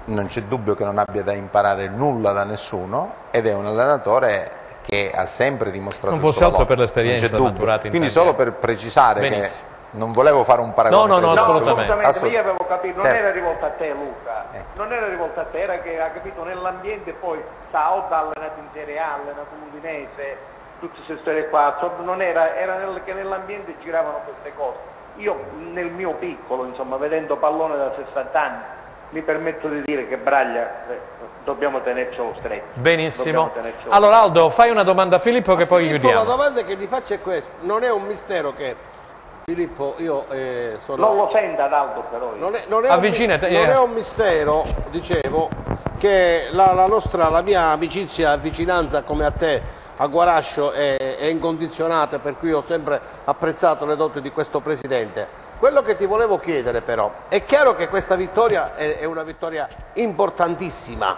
non c'è dubbio che non abbia da imparare nulla da nessuno, ed è un allenatore che ha sempre dimostrato non fosse altro per l'esperienza maturata in quindi solo per precisare che non volevo fare un paragone. No, assolutamente. Ma io avevo capito, non era rivolta a te Luca, non era rivolta a te, era che ha capito nell'ambiente, poi Oddo ha allenato in Serie A, ha allenato l'Udinese, tutte queste storie qua, non era che nell'ambiente giravano queste cose. Io nel mio piccolo, insomma, vedendo pallone da 60 anni, mi permetto di dire che Braglia dobbiamo tenercelo stretto. Benissimo. Allora Aldo, fai una domanda a Filippo che poi chiudiamo. La domanda che gli faccio è questa: non è un mistero che Filippo, io sono... Non lo senta ad Aldo però. Non è un mistero, dicevo, che la mia amicizia e vicinanza come a te a Guarascio è incondizionata, per cui ho sempre apprezzato le doti di questo presidente. Quello che ti volevo chiedere però, è chiaro che questa vittoria è una vittoria importantissima,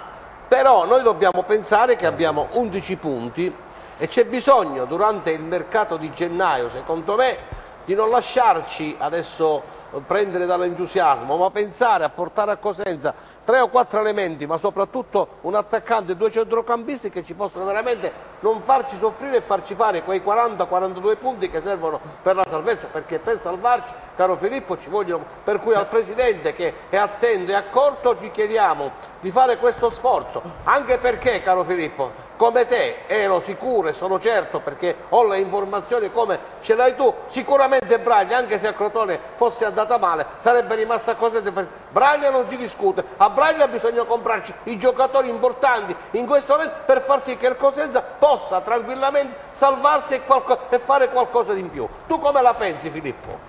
però noi dobbiamo pensare che abbiamo 11 punti e c'è bisogno durante il mercato di gennaio, secondo me, di non lasciarci adesso prendere dall'entusiasmo, ma pensare a portare a Cosenza 3 o 4 elementi, ma soprattutto un attaccante e 2 centrocampisti che ci possono veramente non farci soffrire e farci fare quei 40-42 punti che servono per la salvezza, perché per salvarci, caro Filippo, ci vogliono, per cui al Presidente che è attento e accorto gli chiediamo di fare questo sforzo, anche perché, caro Filippo, come te ero sicuro e sono certo, perché ho le informazioni come ce l'hai tu, sicuramente Braglia, anche se a Crotone fosse andata male, sarebbe rimasta a Cosenza, perché Braglia non si discute, a Braglia bisogna comprarci i giocatori importanti in questo momento per far sì che il Cosenza possa tranquillamente salvarsi e fare qualcosa di in più. Tu come la pensi, Filippo?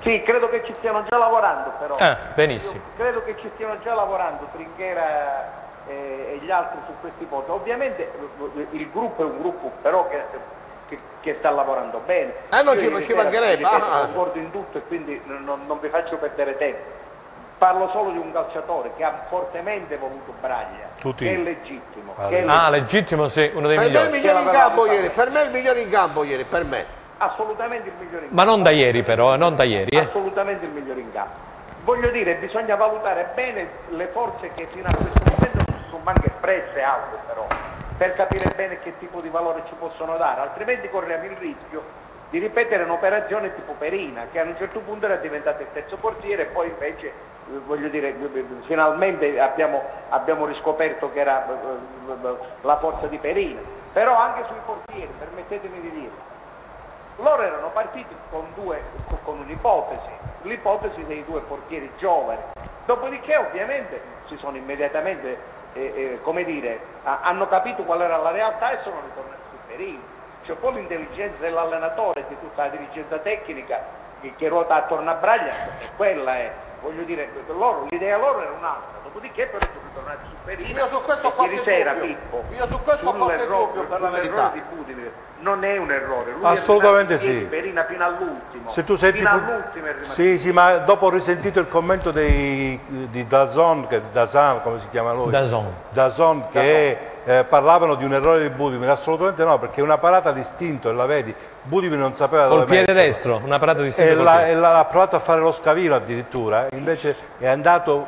Sì, credo che ci stiano già lavorando però. Benissimo. Io credo che ci stiano già lavorando Trinchera e gli altri su questi punti. Ovviamente il gruppo è un gruppo però che sta lavorando bene. Non ci mancherebbe. Concordo in tutto e quindi non vi faccio perdere tempo. Parlo solo di un calciatore che ha fortemente voluto Braglia, che è legittimo. Legittimo, sì, uno dei migliori. Per me il migliore in campo ieri, per me. Assolutamente il migliore in campo. Ma non da ieri però, non da ieri. Assolutamente il migliore in campo. Voglio dire, bisogna valutare bene le forze che fino a questo momento non si sono manche espresse altre però, per capire bene che tipo di valore ci possono dare, altrimenti corriamo il rischio di ripetere un'operazione tipo Perina, che a un certo punto era diventato il terzo portiere e poi invece, voglio dire, finalmente abbiamo riscoperto che era la forza di Perina. Però anche sui portieri, permettetemi di dire, loro erano partiti con un'ipotesi, l'ipotesi dei due portieri giovani, dopodiché ovviamente si sono immediatamente, come dire, hanno capito qual era la realtà e sono ritornati su Perina. Cioè poi l'intelligenza dell'allenatore e di tutta la dirigenza tecnica che ruota attorno a Braglia, quella è, voglio dire, l'idea loro era un'altra, dopodiché però sono ritornati su Perina. Io su questo ho qualche dubbio, per la verità. Di Budimir non è un errore, lui assolutamente è sì. Perina fino all'ultimo. Se tu senti, fino all'ultimo è rimasto. sì, ma dopo ho risentito il commento di Dazon, come si chiama lui? Dazon, che parlavano di un errore di Budimir. Assolutamente no, perché è una parata distinto e la vedi. Budimir non sapeva dove col piede mettere. destro, una parata distinta. E l'ha provato a fare lo scavino addirittura, invece è andato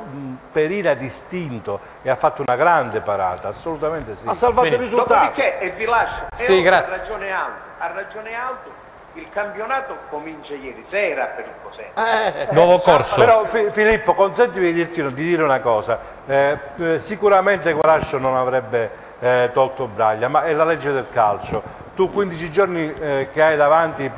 Perina distinto e ha fatto una grande parata, assolutamente sì. Ha salvato il risultato. Dopodiché, e vi lascio, ha ragione Aldo, il campionato comincia ieri sera per il Cosenza. Nuovo corso. Però Filippo, consentimi di dire una cosa, sicuramente Guarascio non avrebbe tolto Braglia, ma è la legge del calcio. Tu 15 giorni che hai davanti,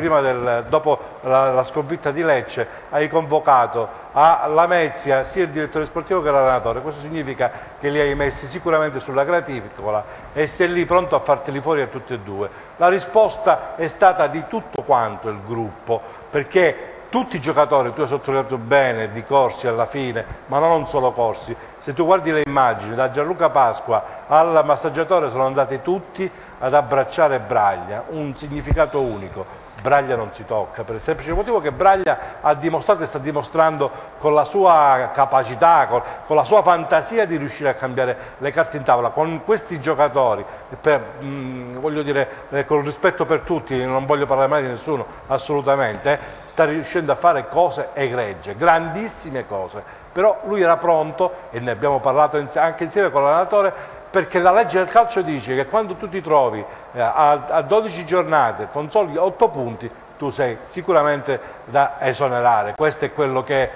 dopo la sconfitta di Lecce, hai convocato a Lamezia sia il direttore sportivo che l'allenatore. Questo significa che li hai messi sicuramente sulla gratificola e sei lì pronto a farteli fuori a tutti e due. La risposta è stata di tutto quanto il gruppo, perché tutti i giocatori, tu hai sottolineato bene, di Corsi alla fine, ma non solo Corsi, se tu guardi le immagini, da Gianluca Pasqua al massaggiatore sono andati tutti ad abbracciare Braglia, un significato unico. Braglia non si tocca, per il semplice motivo che Braglia ha dimostrato e sta dimostrando con la sua capacità, con la sua fantasia di riuscire a cambiare le carte in tavola. Con questi giocatori, voglio dire, con rispetto per tutti, non voglio parlare mai di nessuno, assolutamente, sta riuscendo a fare cose egregie, grandissime cose. Però lui era pronto, e ne abbiamo parlato anche insieme con l'allenatore, perché la legge del calcio dice che quando tu ti trovi a 12 giornate con soli 8 punti, tu sei sicuramente da esonerare. Questo è quello che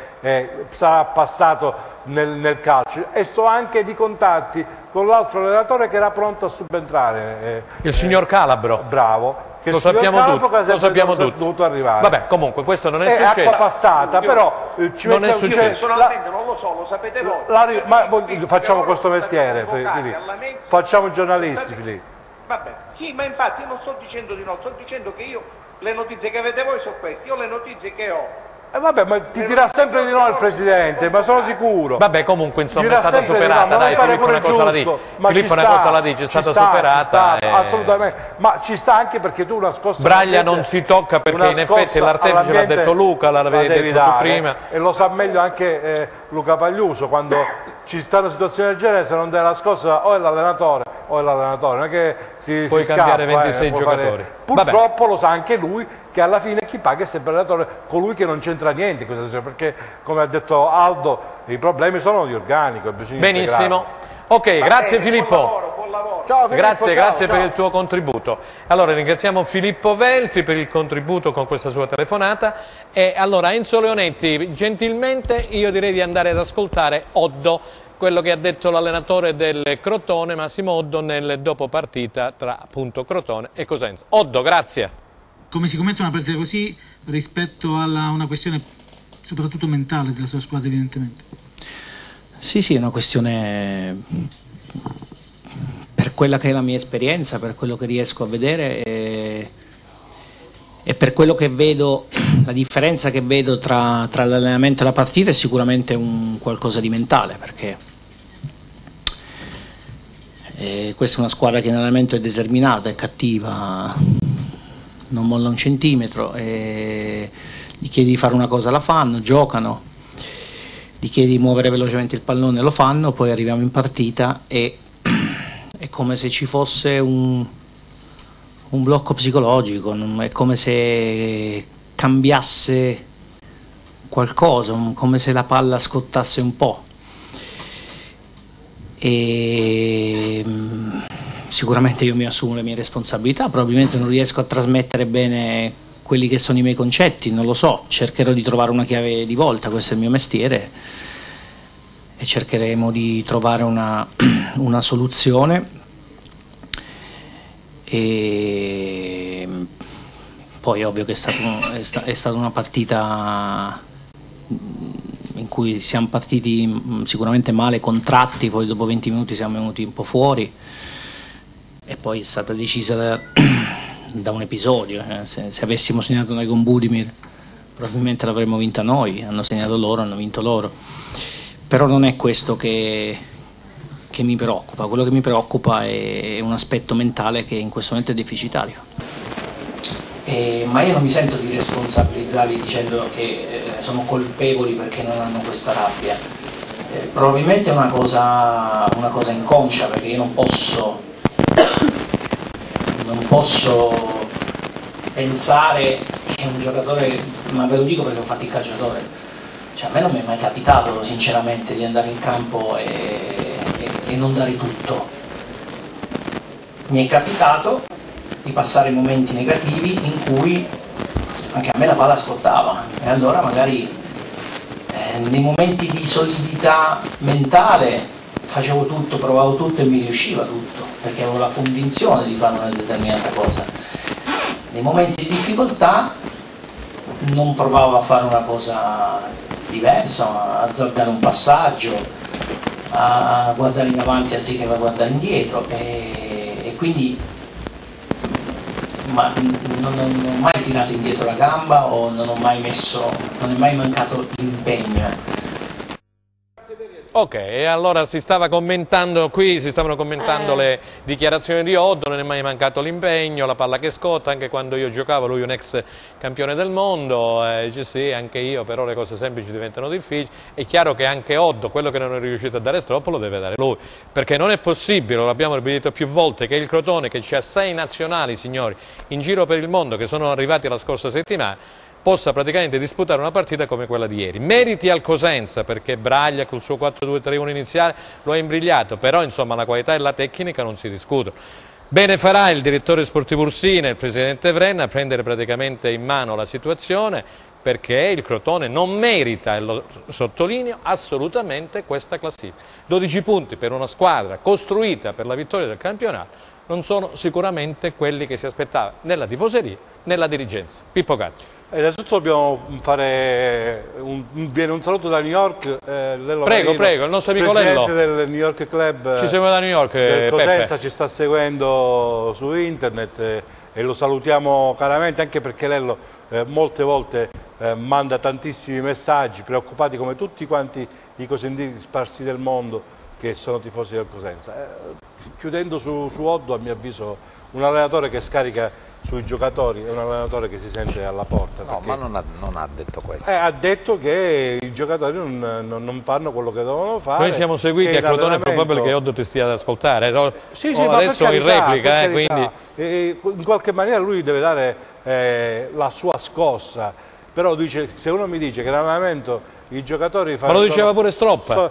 sarà passato nel calcio. E so anche di contatti con l'altro allenatore che era pronto a subentrare. Il signor Calabro. Bravo. Che lo sappiamo tutti. Dovuto arrivare. Vabbè, comunque questo non è successo. È acqua passata, però non è successo. Personalmente non lo so, lo sapete voi. Ma facciamo questo mestiere, facciamo i giornalisti, Filippo. Vabbè, sì, ma infatti io non sto dicendo di no, sto dicendo che io le notizie che avete voi sono queste, io le notizie che ho. Vabbè, ma ti dirà sempre di no il Presidente, ma sono sicuro. Vabbè, comunque insomma è stata superata, dai Filippo una cosa la dice. Filippo una cosa la dice, è stata superata. Assolutamente, ma ci sta anche perché tu una scossa... Braglia non si tocca perché in effetti l'artefice l'ha detto Luca, l'avevi detto tu prima. E lo sa meglio anche Luca Pagliuso, quando ci stanno situazioni del genere, se non dai la scossa o è l'allenatore non è che puoi cambiare 26 giocatori. Purtroppo lo sa anche lui, che alla fine chi paga è sempre l'allenatore, colui che non c'entra niente in questa situazione, perché come ha detto Aldo i problemi sono di organico. Benissimo, ok, grazie Filippo. Buon lavoro. Ciao, Filippo, Grazie per il tuo contributo. Allora ringraziamo Filippo Veltri per il contributo con questa sua telefonata e allora Enzo Leonetti, gentilmente io direi di andare ad ascoltare Oddo, quello che ha detto l'allenatore del Crotone, Massimo Oddo, nel dopo partita tra appunto Crotone e Cosenza. Oddo, grazie. Come si commenta una partita così rispetto a una questione soprattutto mentale della sua squadra, evidentemente? Sì, è una questione, per quella che è la mia esperienza, per quello che riesco a vedere e per quello che vedo, la differenza che vedo tra l'allenamento e la partita è sicuramente un qualcosa di mentale, perché questa è una squadra che in allenamento è determinata, è cattiva, non molla un centimetro, gli chiedi di fare una cosa, la fanno, giocano, gli chiedi di muovere velocemente il pallone, lo fanno, poi arriviamo in partita e è come se ci fosse un blocco psicologico, è come se cambiasse qualcosa, come se la palla scottasse un po'. E sicuramente io mi assumo le mie responsabilità, probabilmente non riesco a trasmettere bene quelli che sono i miei concetti, non lo so, cercherò di trovare una chiave di volta, questo è il mio mestiere, e cercheremo di trovare una soluzione. E poi ovvio che è stata una partita in cui siamo partiti sicuramente male, contratti, poi dopo 20 minuti siamo venuti un po' fuori e poi è stata decisa da un episodio. Se avessimo segnato noi con Budimir probabilmente l'avremmo vinta noi, hanno segnato loro, hanno vinto loro, però non è questo che mi preoccupa. Quello che mi preoccupa è un aspetto mentale che in questo momento è deficitario. Ma io non mi sento di responsabilizzarli dicendo che sono colpevoli perché non hanno questa rabbia. Probabilmente è una cosa inconscia, perché io non posso pensare che un giocatore, ma ve lo dico perché ho fatto il calciatore, cioè a me non mi è mai capitato sinceramente di andare in campo e non dare tutto. Mi è capitato di passare momenti negativi in cui anche a me la palla scottava, e allora magari nei momenti di solidità mentale facevo tutto, provavo tutto e mi riusciva tutto, perché avevo la convinzione di fare una determinata cosa. Nei momenti di difficoltà non provavo a fare una cosa diversa, a azzardare un passaggio, a guardare in avanti anziché a guardare indietro, e quindi non ho mai tirato indietro la gamba o non è mai mancato l'impegno. Ok, e allora si stavano commentando le dichiarazioni di Oddo, non è mai mancato l'impegno, la palla che scotta, anche quando io giocavo, lui è un ex campione del mondo, dice sì, anche io, però le cose semplici diventano difficili. È chiaro che anche Oddo, quello che non è riuscito a dare Stroppo, lo deve dare lui, perché non è possibile, lo abbiamo ribadito più volte, che il Crotone, che ha 6 nazionali, signori, in giro per il mondo, che sono arrivati la scorsa settimana, possa praticamente disputare una partita come quella di ieri. Meriti al Cosenza, perché Braglia col suo 4-2-3-1 iniziale lo ha imbrigliato, però insomma la qualità e la tecnica non si discutono. Bene farà il direttore sportivo Ursina e il presidente Vrenna a prendere praticamente in mano la situazione, perché il Crotone non merita, e lo sottolineo, assolutamente questa classifica. 12 punti per una squadra costruita per la vittoria del campionato non sono sicuramente quelli che si aspettava nella tifoseria, nella dirigenza. Pippo Gatti. Innanzitutto dobbiamo fare viene un saluto da New York. Prego, il nostro amico Lello, presidente del New York Club. Ci segue da New York, Cosenza, ci sta seguendo su internet e lo salutiamo caramente, anche perché Lello molte volte manda tantissimi messaggi, preoccupati come tutti quanti i cosentini sparsi del mondo che sono tifosi del Cosenza. Chiudendo su Oddo, a mio avviso, un allenatore che scarica sui giocatori è un allenatore che si sente alla porta. No, ma non ha detto questo. Ha detto che i giocatori non fanno quello che devono fare. Noi siamo seguiti a Crotone, è probabile che Oddo ti stia ad ascoltare. Sì, adesso in replica, quindi in qualche maniera lui deve dare la sua scossa. Però dice, se uno mi dice che l'allenamento i giocatori fanno... Ma lo diceva pure Stroppa.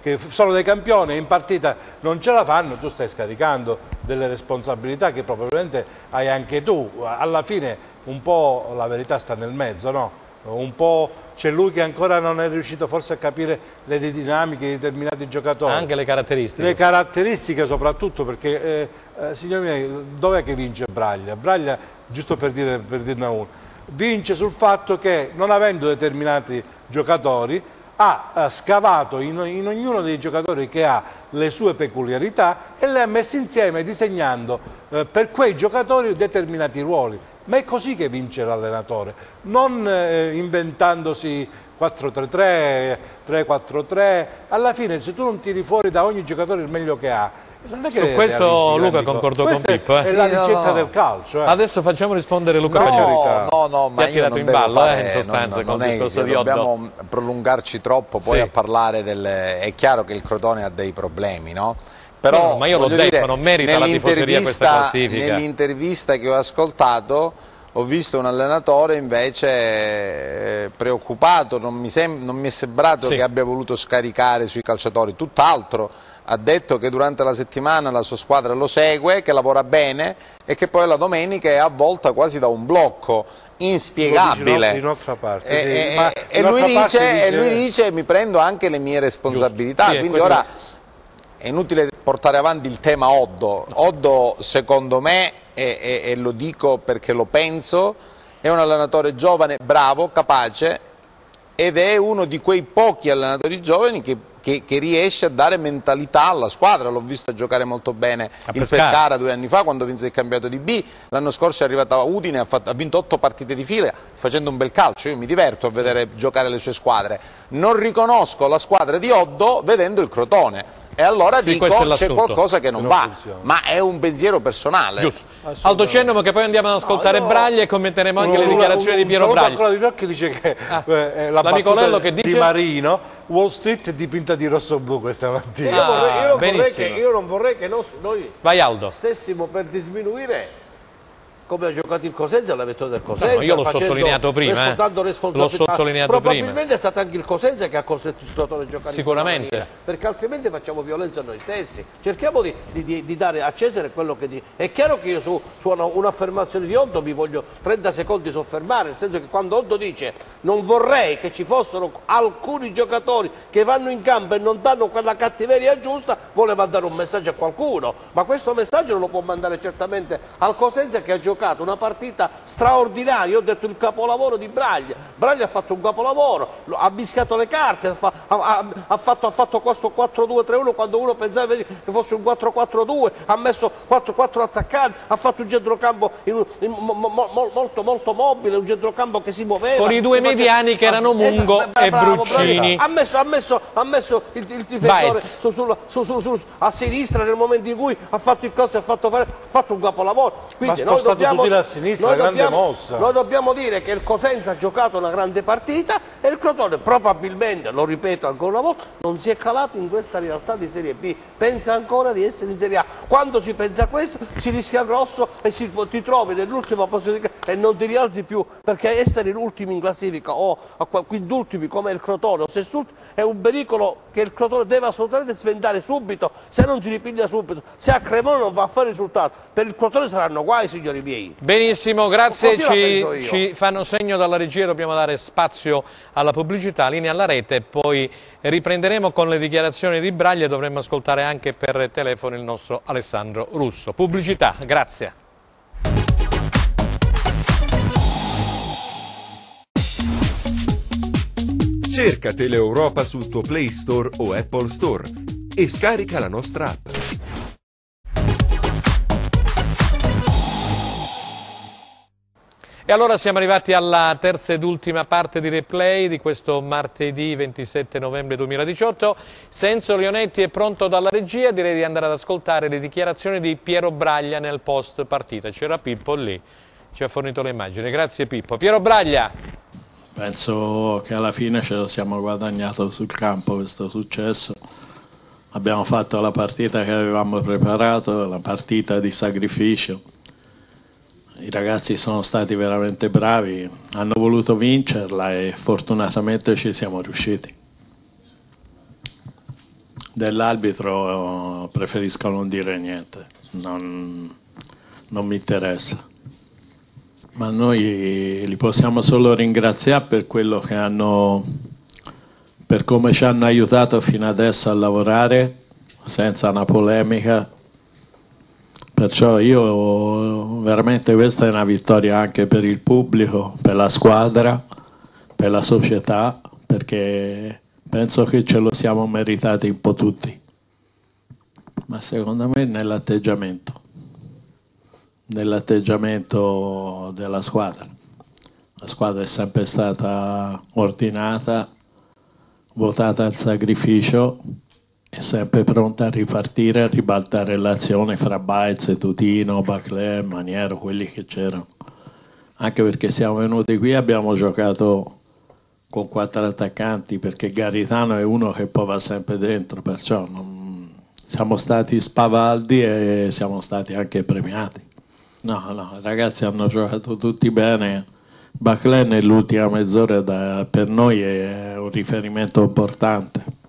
Che sono dei campioni, in partita non ce la fanno, tu stai scaricando delle responsabilità che probabilmente hai anche tu. Alla fine un po' la verità sta nel mezzo, no? Un po' c'è lui che ancora non è riuscito forse a capire le dinamiche di determinati giocatori. Anche le caratteristiche. Le caratteristiche soprattutto, perché, signori miei, dov'è che vince Braglia? Braglia, giusto per dirne uno, vince sul fatto che, non avendo determinati giocatori, ha scavato in ognuno dei giocatori che ha le sue peculiarità e le ha messe insieme disegnando per quei giocatori determinati ruoli. Ma è così che vince l'allenatore, non inventandosi 4-3-3, 3-4-3. Alla fine, se tu non tiri fuori da ogni giocatore il meglio che ha, non è che su questo Luca concordò con Pippo. È la ricetta del calcio. Adesso facciamo rispondere Luca Pagliari. No, ma ti ha tirato in ballo in sostanza con il discorso di Oddo. Dobbiamo prolungarci troppo poi a parlare è chiaro che il Crotone ha dei problemi, no? Però, ma io l'ho detto, non merita la tifoseria questa classifica. Nell'intervista che ho ascoltato ho visto un allenatore invece preoccupato, non mi è sembrato che abbia voluto scaricare sui calciatori, tutt'altro, ha detto che durante la settimana la sua squadra lo segue, che lavora bene e che poi la domenica è avvolta quasi da un blocco inspiegabile. E lui dice mi prendo anche le mie responsabilità, sì, quindi ora è inutile portare avanti il tema Oddo. Oddo secondo me, e lo dico perché lo penso, è un allenatore giovane, bravo, capace, ed è uno di quei pochi allenatori giovani che riesce a dare mentalità alla squadra. L'ho visto giocare molto bene il Pescara 2 anni fa quando vinse il campionato di B, l'anno scorso è arrivato a Udine, ha vinto 8 partite di fila facendo un bel calcio. Io mi diverto a vedere giocare le sue squadre, non riconosco la squadra di Oddo vedendo il Crotone. E allora sì, dico c'è qualcosa che non va, ma è un pensiero personale. Giusto. Aldo Cennomo, che poi andiamo ad ascoltare Braglia e commenteremo anche le dichiarazioni di Piero Braglia. Di Rocchi dice che la battuta che dice? Di Marino, Wall Street è dipinta di rosso-blu questa mattina. Io non vorrei che noi stessimo per disminuire come ha giocato il Cosenza, la vittoria del Cosenza. No, io l'ho sottolineato prima. Probabilmente è stato anche il Cosenza che ha costretto il giocatore a giocare. Sicuramente. Perché altrimenti facciamo violenza a noi stessi. Cerchiamo di dare a Cesare quello che dice. È chiaro che io su un'affermazione di Oddo mi voglio 30 secondi soffermare, nel senso che quando Oddo dice non vorrei che ci fossero alcuni giocatori che vanno in campo e non danno quella cattiveria giusta, vuole mandare un messaggio a qualcuno. Ma questo messaggio non lo può mandare certamente al Cosenza, che ha giocato una partita straordinaria. Io ho detto il capolavoro di Braglia. Braglia ha fatto un capolavoro, ha mischiato le carte, ha fatto questo 4-2-3-1 quando uno pensava che fosse un 4-4-2, ha messo 4 attaccanti, ha fatto un centrocampo molto mobile, un centrocampo che si muoveva. Con i due mediani che erano Mungo e Bruccini. Ha messo il difensore a sinistra nel momento in cui ha fatto il cross e ha fatto un capolavoro. Quindi noi dobbiamo dire che il Cosenza ha giocato una grande partita e il Crotone probabilmente, lo ripeto ancora una volta, non si è calato in questa realtà di Serie B, pensa ancora di essere in Serie A. Quando si pensa a questo si rischia grosso e ti trovi nell'ultima posizione e non ti rialzi più, perché essere l'ultimo in classifica o quindultimi come il Crotone o sestultimo è un pericolo che il Crotone deve assolutamente sventare subito. Se non si ripiglia subito, se a Cremona non va a fare risultato, per il Crotone saranno guai, signori miei. Benissimo, grazie, ci fanno segno dalla regia, dobbiamo dare spazio alla pubblicità, linea alla rete, e poi riprenderemo con le dichiarazioni di Braglia e dovremmo ascoltare anche per telefono il nostro Alessandro Russo. Pubblicità, grazie. Cerca Teleeuropa sul tuo Play Store o Apple Store e scarica la nostra app. E allora siamo arrivati alla terza ed ultima parte di replay di questo martedì 27 novembre 2018. Senzo Leonetti è pronto dalla regia, direi di andare ad ascoltare le dichiarazioni di Piero Braglia nel post partita. C'era Pippo lì, ci ha fornito le immagini. Grazie Pippo. Piero Braglia. Penso che alla fine ce lo siamo guadagnato sul campo questo successo. Abbiamo fatto la partita che avevamo preparato, la partita di sacrificio. I ragazzi sono stati veramente bravi, hanno voluto vincerla e fortunatamente ci siamo riusciti. Dell'arbitro preferisco non dire niente, non mi interessa. Ma noi li possiamo solo ringraziare per quello che per come ci hanno aiutato fino adesso a lavorare senza una polemica. Perciò io veramente questa è una vittoria anche per il pubblico, per la squadra, per la società, perché penso che ce lo siamo meritati un po' tutti. Ma secondo me nell'atteggiamento della squadra. La squadra è sempre stata ordinata, votata al sacrificio, è sempre pronta a ripartire, a ribaltare l'azione fra Baez, Tutino, Baclé, Maniero, quelli che c'erano. Anche perché siamo venuti qui e abbiamo giocato con 4 attaccanti, perché Garitano è uno che poi va sempre dentro, perciò siamo stati spavaldi e siamo stati anche premiati. No, i ragazzi hanno giocato tutti bene. Baclé nell'ultima mezz'ora per noi è un riferimento importante.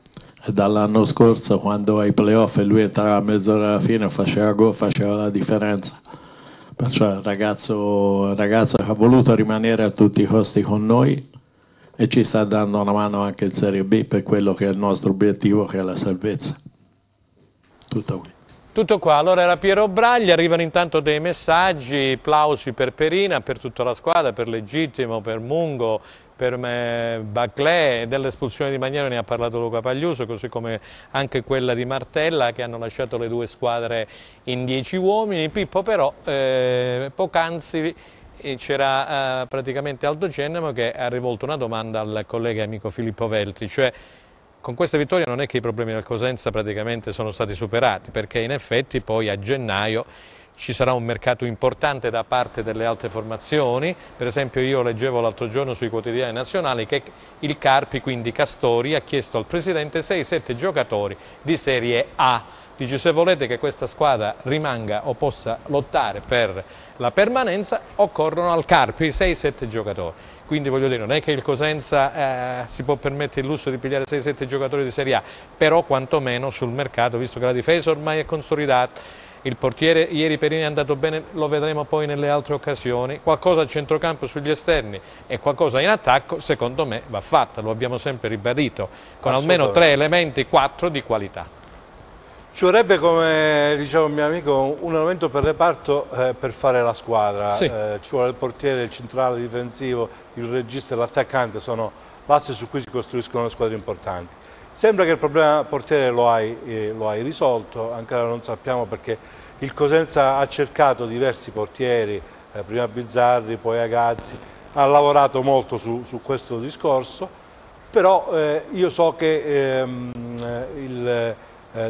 E dall'anno scorso, quando ai playoff e lui entrava a mezz'ora alla fine, faceva gol, faceva la differenza. Perciò il ragazzo che ha voluto rimanere a tutti i costi con noi e ci sta dando una mano anche in Serie B per quello che è il nostro obiettivo, che è la salvezza. Tutto qui. Tutto qua, allora era Piero Braglia, arrivano intanto dei messaggi, plausi per Perina, per tutta la squadra, per Legittimo, per Mungo, per Baclé, dell'espulsione di Magnano ne ha parlato Luca Pagliuso, così come anche quella di Martella, che hanno lasciato le due squadre in 10 uomini. Pippo però, poc'anzi c'era praticamente Aldo Cennamo che ha rivolto una domanda al collega e amico Filippo Veltri, cioè con questa vittoria non è che i problemi del Cosenza praticamente sono stati superati, perché in effetti poi a gennaio ci sarà un mercato importante da parte delle altre formazioni. Per esempio io leggevo l'altro giorno sui quotidiani nazionali che il Carpi, quindi Castori, ha chiesto al presidente 6-7 giocatori di Serie A. Dice: se volete che questa squadra rimanga o possa lottare per la permanenza, occorrono al Carpi 6-7 giocatori. Quindi voglio dire, non è che il Cosenza si può permettere il lusso di pigliare 6-7 giocatori di Serie A, però quantomeno sul mercato, visto che la difesa ormai è consolidata, il portiere ieri Perini è andato bene, lo vedremo poi nelle altre occasioni, qualcosa a centrocampo sugli esterni e qualcosa in attacco, secondo me va fatta, lo abbiamo sempre ribadito, con almeno 3 elementi, 4 di qualità. Ci vorrebbe, come diceva un mio amico, un elemento per reparto per fare la squadra. Sì. Ci vuole il portiere, il centrale difensivo, il regista e l'attaccante, sono l'asse su cui si costruiscono le squadre importanti. Sembra che il problema portiere lo hai risolto, ancora non sappiamo perché il Cosenza ha cercato diversi portieri, prima Bizzarri, poi Agazzi, ha lavorato molto su questo discorso, però io so che il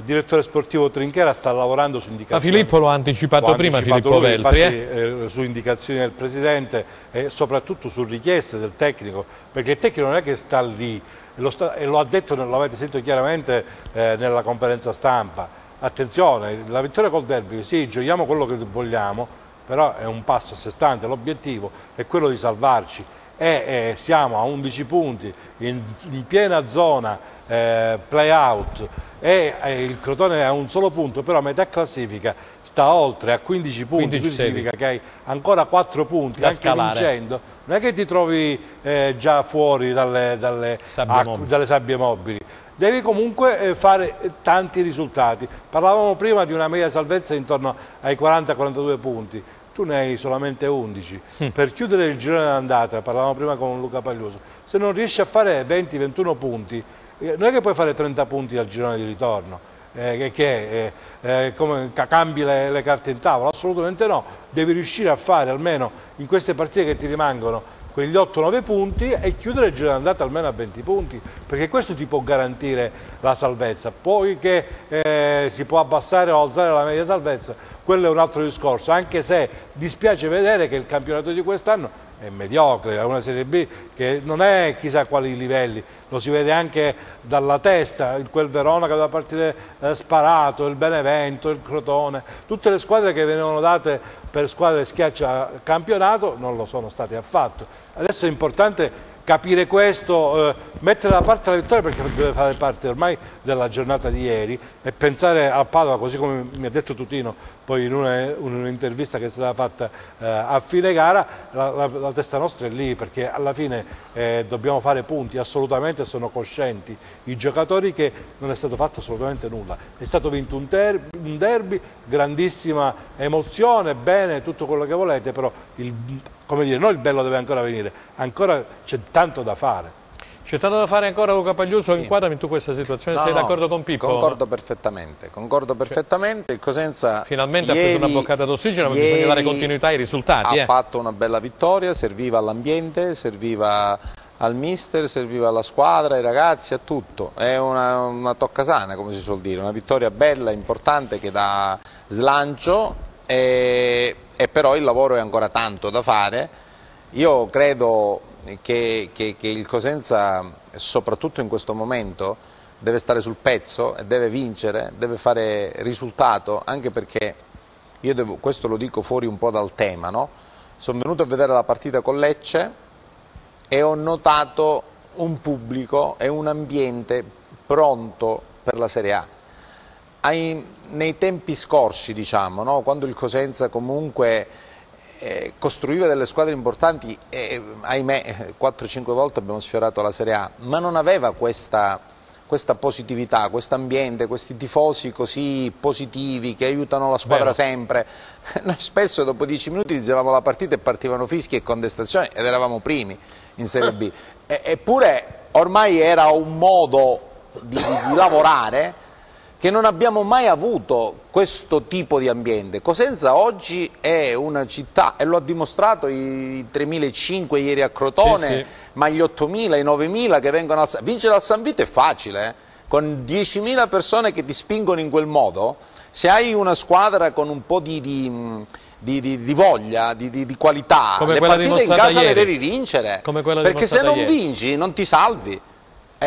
direttore sportivo Trinchera sta lavorando su indicazioni. Ma Filippo lo ha anticipato prima, Filippo Veltri. Infatti, su indicazioni del presidente e soprattutto su richieste del tecnico, perché il tecnico non è che sta lì, e lo ha detto, lo avete sentito chiaramente nella conferenza stampa. Attenzione, la vittoria col derby, sì, giochiamo quello che vogliamo, però è un passo a sé stante, l'obiettivo è quello di salvarci e siamo a 11 punti in piena zona play out e il Crotone ha un solo punto, però a metà classifica sta oltre a 15 punti, quindi significa che hai ancora 4 punti da anche scalare. Vincendo, non è che ti trovi già fuori dalle sabbie mobili, devi comunque fare tanti risultati. Parlavamo prima di una media salvezza intorno ai 40-42 punti, tu ne hai solamente 11. Per chiudere il girone d'andata, parlavamo prima con Luca Pagliuso, se non riesci a fare 20-21 punti, non è che puoi fare 30 punti al girone di ritorno, come cambi le carte in tavola, assolutamente no, devi riuscire a fare almeno in queste partite che ti rimangono quegli 8-9 punti e chiudere il girone d'andata almeno a 20 punti, perché questo ti può garantire la salvezza. Poi che si può abbassare o alzare la media salvezza, quello è un altro discorso, anche se dispiace vedere che il campionato di quest'anno è mediocre, è una Serie B che non è chissà quali livelli, lo si vede anche dalla testa, quel Verona che aveva partire sparato, il Benevento, il Crotone, tutte le squadre che venivano date per squadre schiaccia campionato non lo sono state affatto. Adesso è importante capire questo, mettere da parte la vittoria perché deve fare parte ormai della giornata di ieri e pensare al Padova, così come mi ha detto Tutino poi in un'intervista che è stata fatta a fine gara, la testa nostra è lì perché alla fine dobbiamo fare punti, assolutamente sono coscienti i giocatori che non è stato fatto assolutamente nulla, è stato vinto un derby, grandissima emozione, bene, tutto quello che volete, però come dire, no, il bello deve ancora venire, ancora c'è tanto da fare. C'è tanto da fare ancora, Luca Pagliuso, sì. Inquadrami tu questa situazione, sei d'accordo con Pippo? Concordo perfettamente, il Cosenza finalmente ha preso una boccata d'ossigeno, ma bisogna dare continuità ai risultati. Ha fatto una bella vittoria, serviva all'ambiente, serviva al mister, serviva alla squadra, ai ragazzi, a tutto, è una toccasana come si suol dire, una vittoria bella, importante che dà slancio e però il lavoro è ancora tanto da fare. Io credo che il Cosenza, soprattutto in questo momento, deve stare sul pezzo e deve vincere, deve fare risultato, anche perché questo lo dico fuori un po' dal tema, no? Sono venuto a vedere la partita con Lecce e ho notato un pubblico e un ambiente pronto per la Serie A. Nei tempi scorsi, diciamo, no? Quando il Cosenza comunque costruiva delle squadre importanti e ahimè 4-5 volte abbiamo sfiorato la Serie A, ma non aveva questa positività, questo ambiente, questi tifosi così positivi che aiutano la squadra sempre. Noi spesso dopo 10 minuti iniziavamo la partita e partivano fischi e contestazioni ed eravamo primi in Serie B. Eppure ormai era un modo di lavorare che non abbiamo mai avuto questo tipo di ambiente. Cosenza oggi è una città, e lo ha dimostrato i 3.500 ieri a Crotone, sì. Ma gli 8.000, i 9.000 che vengono al San Vito. Vincere al San Vito è facile, con 10.000 persone che ti spingono in quel modo. Se hai una squadra con un po' di voglia, di qualità, come le partite in casa le devi vincere, perché se non vinci non ti salvi.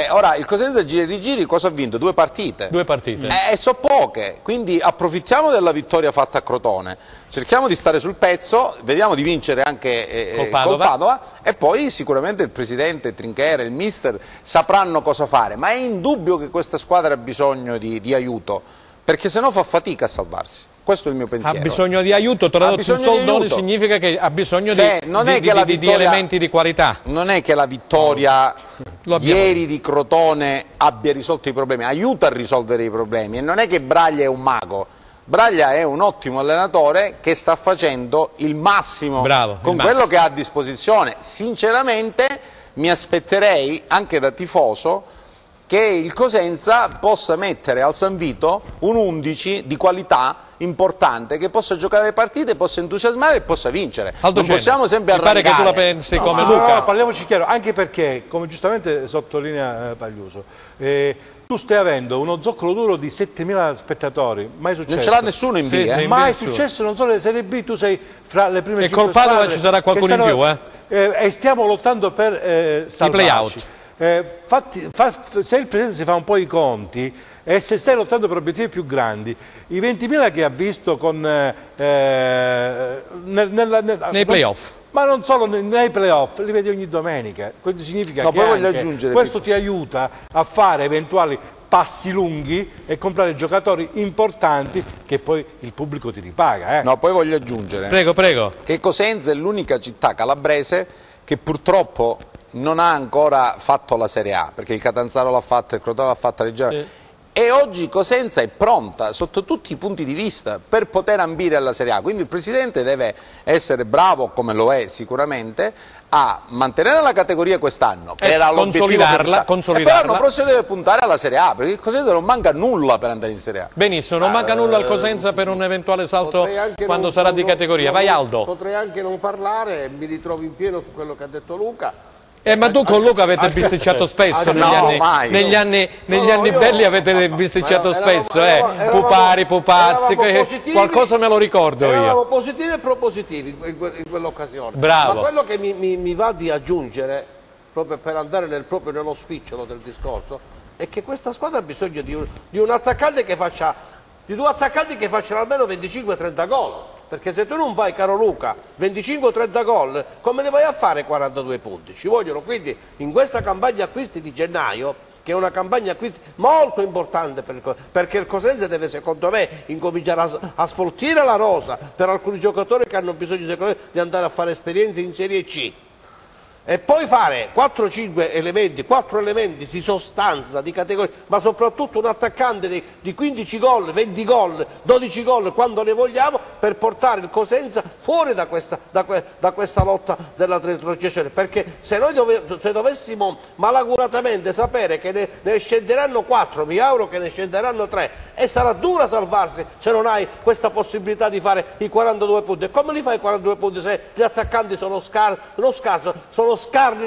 Ora il Cosenza giri e rigiri cosa ha vinto? 2 partite. 2 partite. So poche, quindi approfittiamo della vittoria fatta a Crotone, cerchiamo di stare sul pezzo, vediamo di vincere anche col Padova e poi sicuramente il presidente Trinchera, il mister sapranno cosa fare, ma è indubbio che questa squadra ha bisogno di aiuto, perché sennò fa fatica a salvarsi. Questo è il mio pensiero. Ha bisogno di aiuto, tradotto in soldoni significa che ha bisogno di elementi di qualità. Non è che la vittoria ieri di Crotone abbia risolto i problemi, aiuta a risolvere i problemi, e non è che Braglia è un mago. Braglia è un ottimo allenatore che sta facendo il massimo con quello che ha a disposizione. Sinceramente mi aspetterei, anche da tifoso, che il Cosenza possa mettere al San Vito un 11 di qualità importante, che possa giocare le partite, possa entusiasmare e possa vincere. Non possiamo sempre arrancare. Mi pare che tu la pensi come Luca. No, parliamoci chiaro, anche perché, come giustamente sottolinea Pagliuso, tu stai avendo uno zoccolo duro di 7.000 spettatori, mai successo. Non ce l'ha nessuno in B, mai successo, non solo le Serie B, tu sei fra le prime 5 squadre. E col Padova ci sarà qualcuno in più, e stiamo lottando per salvarci. Se il Presidente si fa un po' i conti e se stai lottando per obiettivi più grandi, i 20.000 che ha visto nei playoff, ma non solo nei playoff, li vedi ogni domenica. Questo significa che questo ti aiuta a fare eventuali passi lunghi e comprare giocatori importanti che poi il pubblico ti ripaga. No, poi voglio aggiungere che Cosenza è l'unica città calabrese che purtroppo non ha ancora fatto la Serie A, perché il Catanzaro l'ha fatta, il Crotone l'ha fatta, e oggi Cosenza è pronta sotto tutti i punti di vista per poter ambire alla Serie A, quindi il Presidente deve essere bravo, come lo è sicuramente, a mantenere la categoria quest'anno, consolidarla, e poi l'anno prossimo deve puntare alla Serie A, perché il Cosenza non manca nulla per andare in Serie A. Benissimo, non manca nulla al Cosenza per un eventuale salto quando sarà di categoria. Vai Aldo. Potrei anche non parlare, mi ritrovo in pieno su quello che ha detto Luca. Ma tu con Luca avete bisticciato spesso negli anni belli, avete bisticciato spesso, Pupari, Pupazzi, qualcosa me lo ricordo io. Eravamo positivi e propositivi in quell'occasione. Bravo. Ma quello che mi va di aggiungere, proprio per andare nello spicciolo del discorso, è che questa squadra ha bisogno di un attaccante che faccia, di 2 attaccanti che facciano almeno 25-30 gol. Perché se tu non fai, caro Luca, 25-30 gol, come ne vai a fare 42 punti? Ci vogliono quindi in questa campagna acquisti di gennaio, che è una campagna acquisti molto importante perché il Cosenza deve, secondo me, incominciare a sfoltire la rosa per alcuni giocatori che hanno bisogno di andare a fare esperienze in Serie C. E poi fare 4-5 elementi, 4 elementi di sostanza, di categoria, ma soprattutto un attaccante di 15 gol, 20 gol, 12 gol, quando ne vogliamo, per portare il Cosenza fuori da questa lotta della retrocessione. Perché se noi dovessimo malaguratamente sapere che ne scenderanno 4, mi auguro che ne scenderanno 3, e sarà dura salvarsi se non hai questa possibilità di fare i 42 punti. E come li fai i 42 punti se gli attaccanti sono scarni,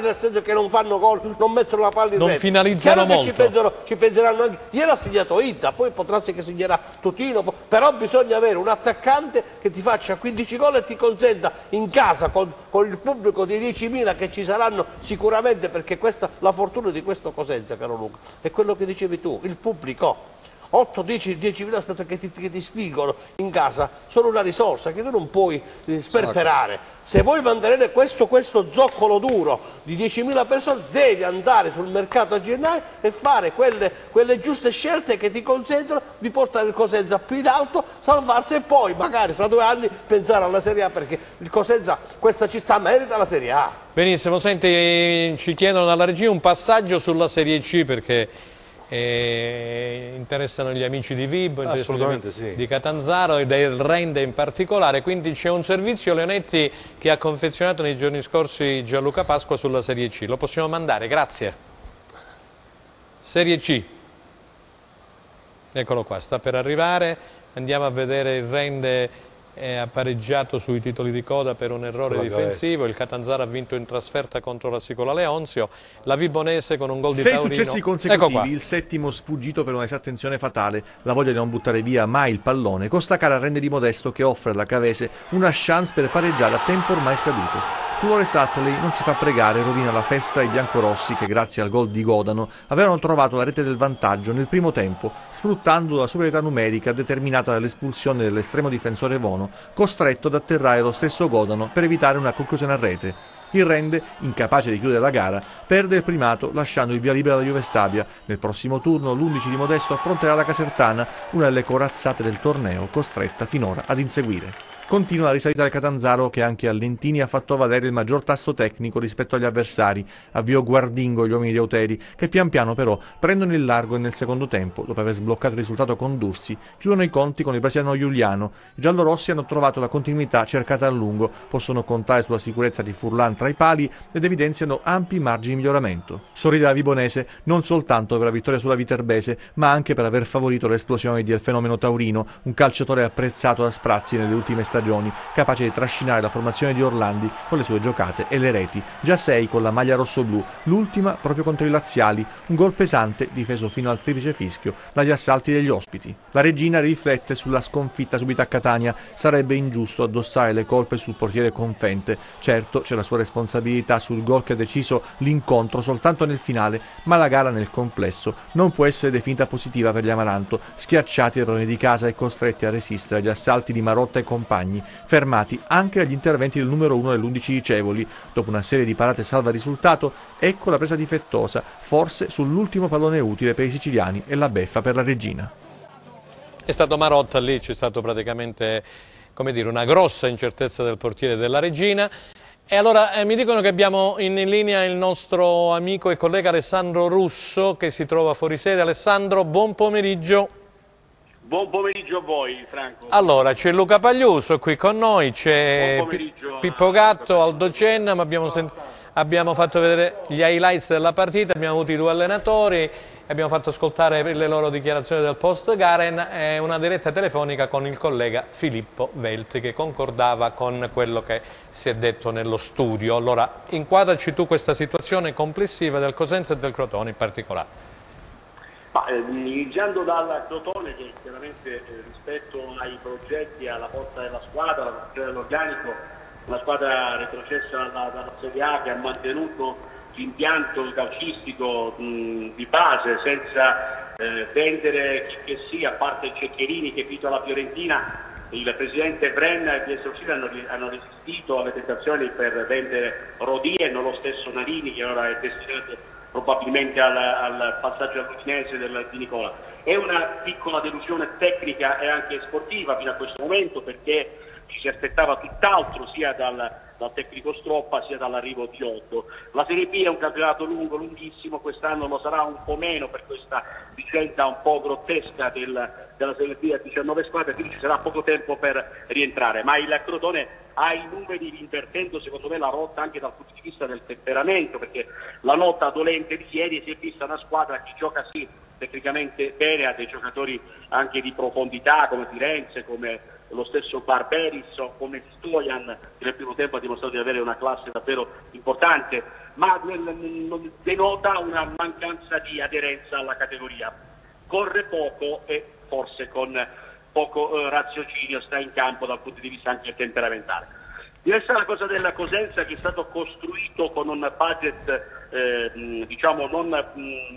nel senso che non fanno gol, non mettono la palla in rete, non finalizzano molto. Ci penseranno anche. Ieri ha segnato Ita, poi potrà essere che segnerà Tutino, però bisogna avere un attaccante che ti faccia 15 gol e ti consenta in casa con il pubblico di 10.000 che ci saranno sicuramente, perché la fortuna di questo Cosenza, caro Luca, è quello che dicevi tu, il pubblico. 10.000 spettatori che ti spingono in casa sono una risorsa che tu non puoi sperperare. Se vuoi mantenere questo zoccolo duro di 10.000 persone, devi andare sul mercato a gennaio e fare quelle giuste scelte che ti consentono di portare il Cosenza più in alto, salvarsi e poi magari fra 2 anni pensare alla Serie A, perché il Cosenza, questa città, merita la Serie A. Benissimo, senti, ci chiedono dalla regia un passaggio sulla Serie C, perché interessano gli amici di Vibo, di Catanzaro e del Rende in particolare, quindi c'è un servizio Leonetti che ha confezionato nei giorni scorsi Gianluca Pasqua sulla Serie C, lo possiamo mandare, grazie. Serie C, eccolo qua, sta per arrivare, andiamo a vedere il Rende. Ha pareggiato sui titoli di coda per un errore difensivo, il Catanzaro ha vinto in trasferta contro la Sicola Leonzio, la Vibonese con un gol di Taurino. 6 successi consecutivi, il 7° sfuggito per una disattenzione fatale, la voglia di non buttare via mai il pallone, costa cara al Rende di Modesto che offre alla Cavese una chance per pareggiare a tempo ormai scaduto. Flores Atley non si fa pregare, rovina la festa ai biancorossi che grazie al gol di Godano avevano trovato la rete del vantaggio nel primo tempo, sfruttando la superiorità numerica determinata dall'espulsione dell'estremo difensore Vono, costretto ad atterrare lo stesso Godano per evitare una conclusione a rete. Il Rende, incapace di chiudere la gara, perde il primato lasciando il via libera alla Juve Stabia. Nel prossimo turno l'11 di Modesto affronterà la Casertana, una delle corazzate del torneo, costretta finora ad inseguire. Continua la risalita del Catanzaro che anche a Lentini ha fatto valere il maggior tasso tecnico rispetto agli avversari. Avviò Guardingo gli uomini di Auteri che pian piano però prendono il largo e nel secondo tempo, dopo aver sbloccato il risultato con Dursi, chiudono i conti con il brasiliano Giuliano. I giallorossi hanno trovato la continuità cercata a lungo, possono contare sulla sicurezza di Furlan tra i pali ed evidenziano ampi margini di miglioramento. Sorride la Vibonese non soltanto per la vittoria sulla Viterbese, ma anche per aver favorito l'esplosione del fenomeno Taurino, un calciatore apprezzato da Sprazzi nelle ultime stagioni, capace di trascinare la formazione di Orlandi con le sue giocate e le reti, già 6 con la maglia rossoblù, l'ultima proprio contro i laziali, un gol pesante difeso fino al triplice fischio dagli assalti degli ospiti. La regina riflette sulla sconfitta subita a Catania, sarebbe ingiusto addossare le colpe sul portiere Confente, certo c'è la sua responsabilità sul gol che ha deciso l'incontro soltanto nel finale, ma la gara nel complesso non può essere definita positiva per gli Amaranto, schiacciati dai padroni di casa e costretti a resistere agli assalti di Marotta e compagni, fermati anche dagli interventi del numero 1 dell'11 Cevoli. Dopo una serie di parate salva risultato, ecco la presa difettosa, forse sull'ultimo pallone utile per i siciliani e la beffa per la regina. È stato Marotta, lì c'è stato praticamente, come dire, una grossa incertezza del portiere della regina. E allora mi dicono che abbiamo in linea il nostro amico e collega Alessandro Russo che si trova fuori sede. Alessandro, buon pomeriggio. Buon pomeriggio a voi, Franco. Allora, c'è Luca Pagliuso qui con noi, c'è Pippo Gatto, Aldo Cenna, ma abbiamo fatto vedere gli highlights della partita, abbiamo avuto i 2 allenatori, abbiamo fatto ascoltare le loro dichiarazioni del post gara e una diretta telefonica con il collega Filippo Veltri che concordava con quello che si è detto nello studio. Allora, inquadraci tu questa situazione complessiva del Cosenza e del Crotone in particolare. Iniziando dal Crotone, che chiaramente rispetto ai progetti, alla forza della squadra, alla forza dell'organico, una squadra retrocessa dalla Serie A che ha mantenuto l'impianto calcistico di base senza vendere chi che sia, a parte Ceccherini che finito alla Fiorentina, il presidente Brenna e il PSOC hanno resistito alle tentazioni per vendere Rodie, non lo stesso Narini che ora è destinato probabilmente al passaggio all'Udinese di Nicola. È una piccola delusione tecnica e anche sportiva fino a questo momento, perché ci si aspettava tutt'altro sia dal tecnico Stroppa sia dall'arrivo di Otto. La Serie B è un campionato lungo, lunghissimo, quest'anno lo sarà un po' meno per questa vicenda un po' grottesca della Serie B a 19 squadre, quindi ci sarà poco tempo per rientrare, ma il Crotone ha i numeri invertendo secondo me la rotta anche dal punto di vista del temperamento, perché la nota dolente di ieri si è vista una squadra che gioca sì tecnicamente bene, ha dei giocatori anche di profondità come Firenze, come lo stesso Barberis o come Stojan, che nel primo tempo ha dimostrato di avere una classe davvero importante, ma denota una mancanza di aderenza alla categoria. Corre poco e forse con poco raziocinio sta in campo dal punto di vista anche temperamentale. Diversa la cosa della Cosenza, che è stato costruito con un budget diciamo non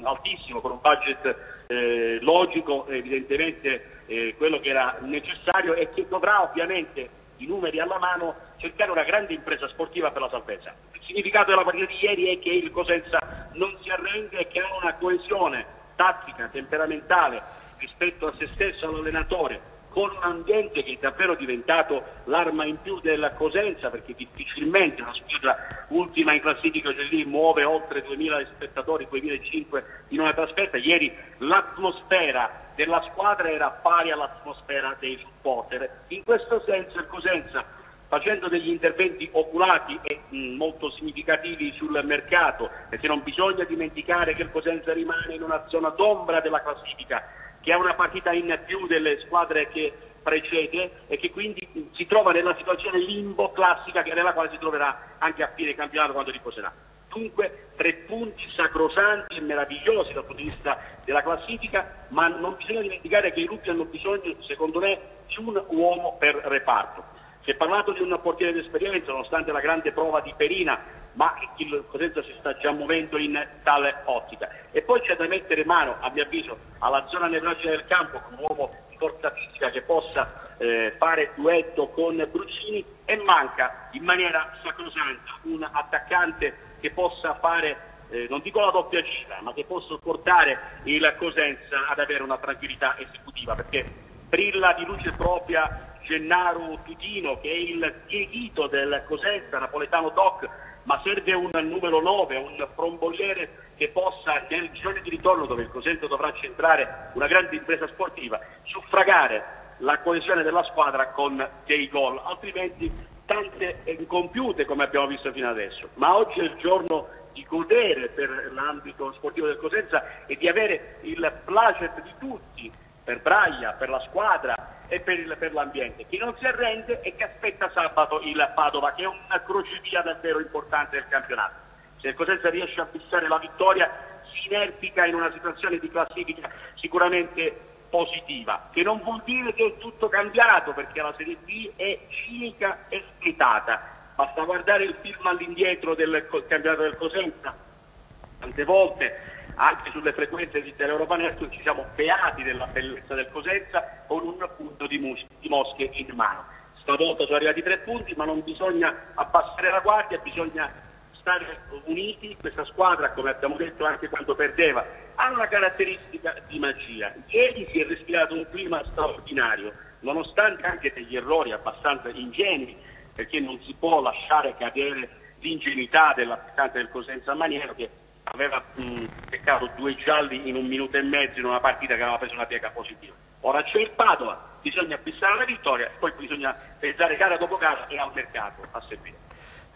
altissimo, con un budget logico, evidentemente quello che era necessario e che dovrà ovviamente, i numeri alla mano, cercare una grande impresa sportiva per la salvezza. Il significato della partita di ieri è che il Cosenza non si arrende e che ha una coesione tattica, temperamentale rispetto a se stesso, all'allenatore, con un ambiente che è davvero diventato l'arma in più del Cosenza, perché difficilmente una squadra ultima in classifica giovedì muove oltre 2000 spettatori, 2005 in una trasferta. Ieri l'atmosfera della squadra era pari all'atmosfera dei supporter. In questo senso il Cosenza, facendo degli interventi oculati e molto significativi sul mercato, perché non bisogna dimenticare che il Cosenza rimane in una zona d'ombra della classifica, che ha una partita in più delle squadre che precede e che quindi si trova nella situazione limbo classica nella quale si troverà anche a fine campionato quando riposerà. Dunque 3 punti sacrosanti e meravigliosi dal punto di vista della classifica, ma non bisogna dimenticare che i Lupi hanno bisogno, secondo me, di un uomo per reparto. Si è parlato di un portiere d'esperienza, nonostante la grande prova di Perina, ma il Cosenza si sta già muovendo in tale ottica. E poi c'è da mettere mano, a mio avviso, alla zona nevralgica del campo, con un uomo di forza fisica che possa fare duetto con Bruccini, e manca in maniera sacrosanta un attaccante che possa fare, non dico la doppia cifra, ma che possa portare il Cosenza ad avere una tranquillità esecutiva, perché brilla di luce propria Gennaro Tutino, che è il diedito del Cosenza, napoletano doc, ma serve un numero 9, un fromboliere che possa, nel giorno di ritorno dove il Cosenza dovrà centrare una grande impresa sportiva, suffragare la coesione della squadra con dei gol, altrimenti tante incompiute come abbiamo visto fino adesso. Ma oggi è il giorno di godere per l'ambito sportivo del Cosenza e di avere il placet di tutti, per Braglia, per la squadra e per l'ambiente, chi non si arrende e che aspetta sabato il Padova, che è una crocevia davvero importante del campionato. Se il Cosenza riesce a fissare la vittoria, si inerpica in una situazione di classifica sicuramente positiva, che non vuol dire che è tutto cambiato, perché la Serie B è cinica e spietata. Basta guardare il film all'indietro del campionato del Cosenza. Tante volte anche sulle frequenze di Teleuropa Network ci siamo beati della bellezza del Cosenza con un punto di mosche in mano. Stavolta sono arrivati 3 punti, ma non bisogna abbassare la guardia, bisogna stare uniti. Questa squadra, come abbiamo detto anche quando perdeva, ha una caratteristica di magia. Ieri si è respirato un clima straordinario, nonostante anche degli errori abbastanza ingenui, perché non si può lasciare cadere l'ingenuità dell'attaccante del Cosenza Maniero, che aveva peccato 2 gialli in 1 minuto e mezzo in una partita che aveva preso una piega positiva. Ora c'è il Padova, bisogna fissare la vittoria, poi bisogna pensare gara dopo gara e al mercato a seguire.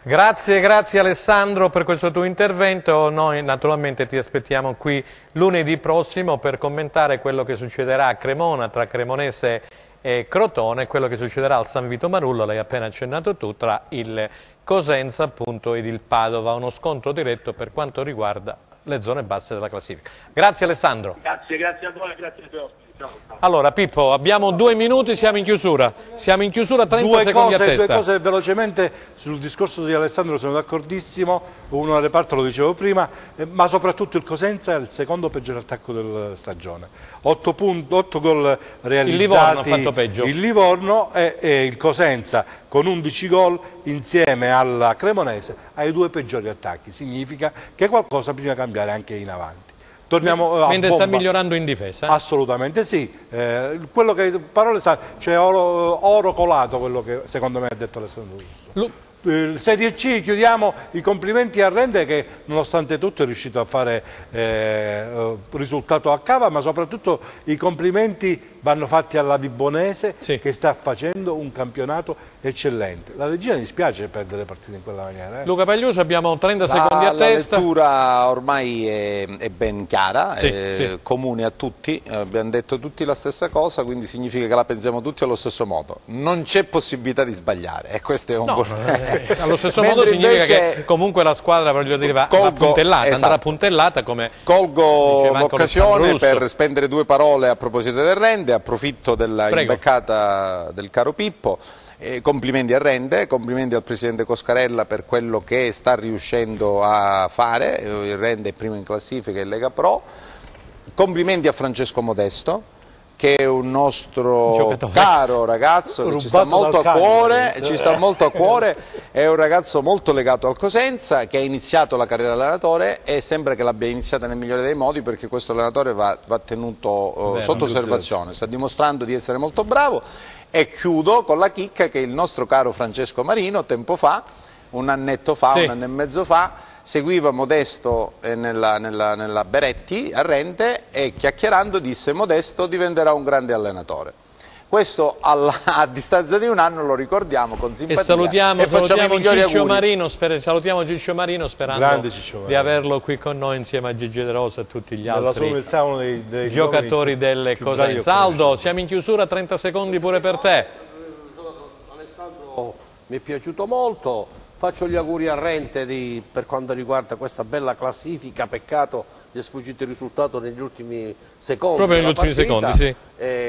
Grazie Alessandro per questo tuo intervento. Noi naturalmente ti aspettiamo qui lunedì prossimo per commentare quello che succederà a Cremona tra Cremonese e Crotone, quello che succederà al San Vito Marullo, l'hai appena accennato tu, tra il Cosenza appunto ed il Padova, uno scontro diretto per quanto riguarda le zone basse della classifica. Grazie Alessandro. Grazie a voi, grazie a tutti. Allora Pippo, abbiamo 2 minuti, siamo in chiusura 30 secondi a testa. 2 cose velocemente sul discorso di Alessandro, sono d'accordissimo, uno al reparto lo dicevo prima, ma soprattutto il Cosenza è il secondo peggior attacco della stagione, 8 gol realizzati, il Livorno ha fatto peggio. Il Livorno e il Cosenza con 11 gol insieme alla Cremonese ha i 2 peggiori attacchi, significa che qualcosa bisogna cambiare anche in avanti. Torniamo mentre sta migliorando in difesa? Assolutamente sì, quello che parole sa, c'è oro colato, quello che secondo me ha detto Alessandro Russo. Serie C, chiudiamo, i complimenti a Rende che nonostante tutto è riuscito a fare risultato a cava, ma soprattutto i complimenti vanno fatti alla Vibonese, sì, che sta facendo un campionato eccellente. La Regina dispiace perdere partite in quella maniera. Luca Pagliuso, abbiamo 30 secondi a testa. La lettura ormai è ben chiara, sì, è sì, comune a tutti, abbiamo detto tutti la stessa cosa, quindi significa che la pensiamo tutti allo stesso modo. Non c'è possibilità di sbagliare e questo è un buon... Allo stesso modo significa che comunque la squadra, voglio dire, va puntellata, esatto, andrà puntellata, come colgo l'occasione per spendere 2 parole a proposito del Rende, approfitto della imbeccata del caro Pippo. Complimenti a Rende, complimenti al presidente Coscarella per quello che sta riuscendo a fare. Il Rende è primo in classifica in Lega Pro. complimenti a Francesco Modesto, che è un nostro caro ragazzo, che ci sta molto a cuore, è un ragazzo molto legato al Cosenza, che ha iniziato la carriera allenatore e sembra che l'abbia iniziata nel migliore dei modi, perché questo allenatore va tenuto sotto osservazione, sta dimostrando di essere molto bravo. E chiudo con la chicca che il nostro caro Francesco Marino tempo fa, un annetto fa, un anno e mezzo fa, seguiva Modesto nella Beretti a Rente e chiacchierando disse: Modesto diventerà un grande allenatore. Questo a distanza di un anno lo ricordiamo con simpatia e salutiamo Ciccio Marino sperando di averlo qui con noi insieme a Gigi De Rosa e tutti gli altri dei giocatori delle Cosenza. Aldo, siamo in chiusura, 30 secondi pure per te. Alessandro, mi è piaciuto molto. Faccio gli auguri a Rente per quanto riguarda questa bella classifica, peccato gli è sfuggito il risultato negli ultimi secondi. Proprio negli ultimi secondi, sì.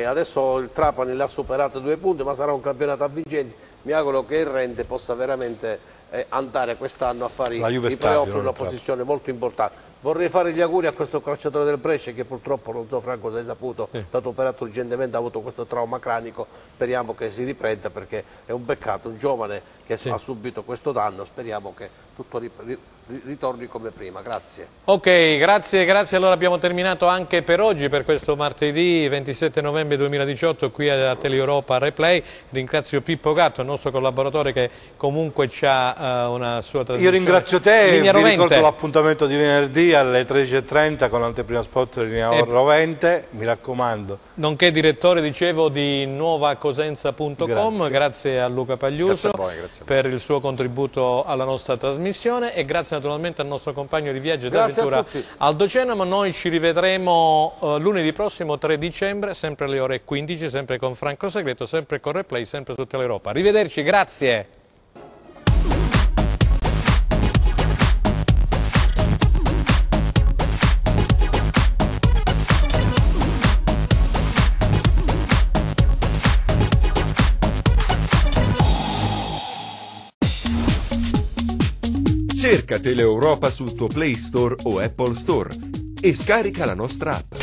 Adesso il Trapani l'ha superato 2 punti, ma sarà un campionato a vincenti. Mi auguro che il Rente possa veramente andare quest'anno a fare i playoff in una posizione molto importante. Vorrei fare gli auguri a questo calciatore del Brescia che purtroppo, non so Franco se hai saputo, è stato operato urgentemente, ha avuto questo trauma cranico, speriamo che si riprenda perché è un peccato, un giovane che ha subito questo danno, speriamo che tutto ritorni come prima. Grazie. Ok, grazie, allora abbiamo terminato anche per oggi, per questo martedì 27 novembre 2018 qui a Teleeuropa Replay. Ringrazio Pippo Gatto, il nostro collaboratore, che comunque ha una sua trasmissione. Io ringrazio te e vi ricordo l'appuntamento di venerdì alle 13:30 con l'anteprima spot di Linea Rovente, mi raccomando. Nonché direttore, dicevo, di nuovacosenza.com, grazie a Luca Pagliuso per il suo contributo alla nostra trasmissione e grazie naturalmente al nostro compagno di viaggio e d'avventura Aldo Cenamo. Noi ci rivedremo lunedì prossimo 3 dicembre, sempre alle ore 15, sempre con Franco Segreto, sempre con Replay, sempre su Teleeuropa. Arrivederci, grazie! Cerca Teleeuropa sul tuo Play Store o Apple Store e scarica la nostra app.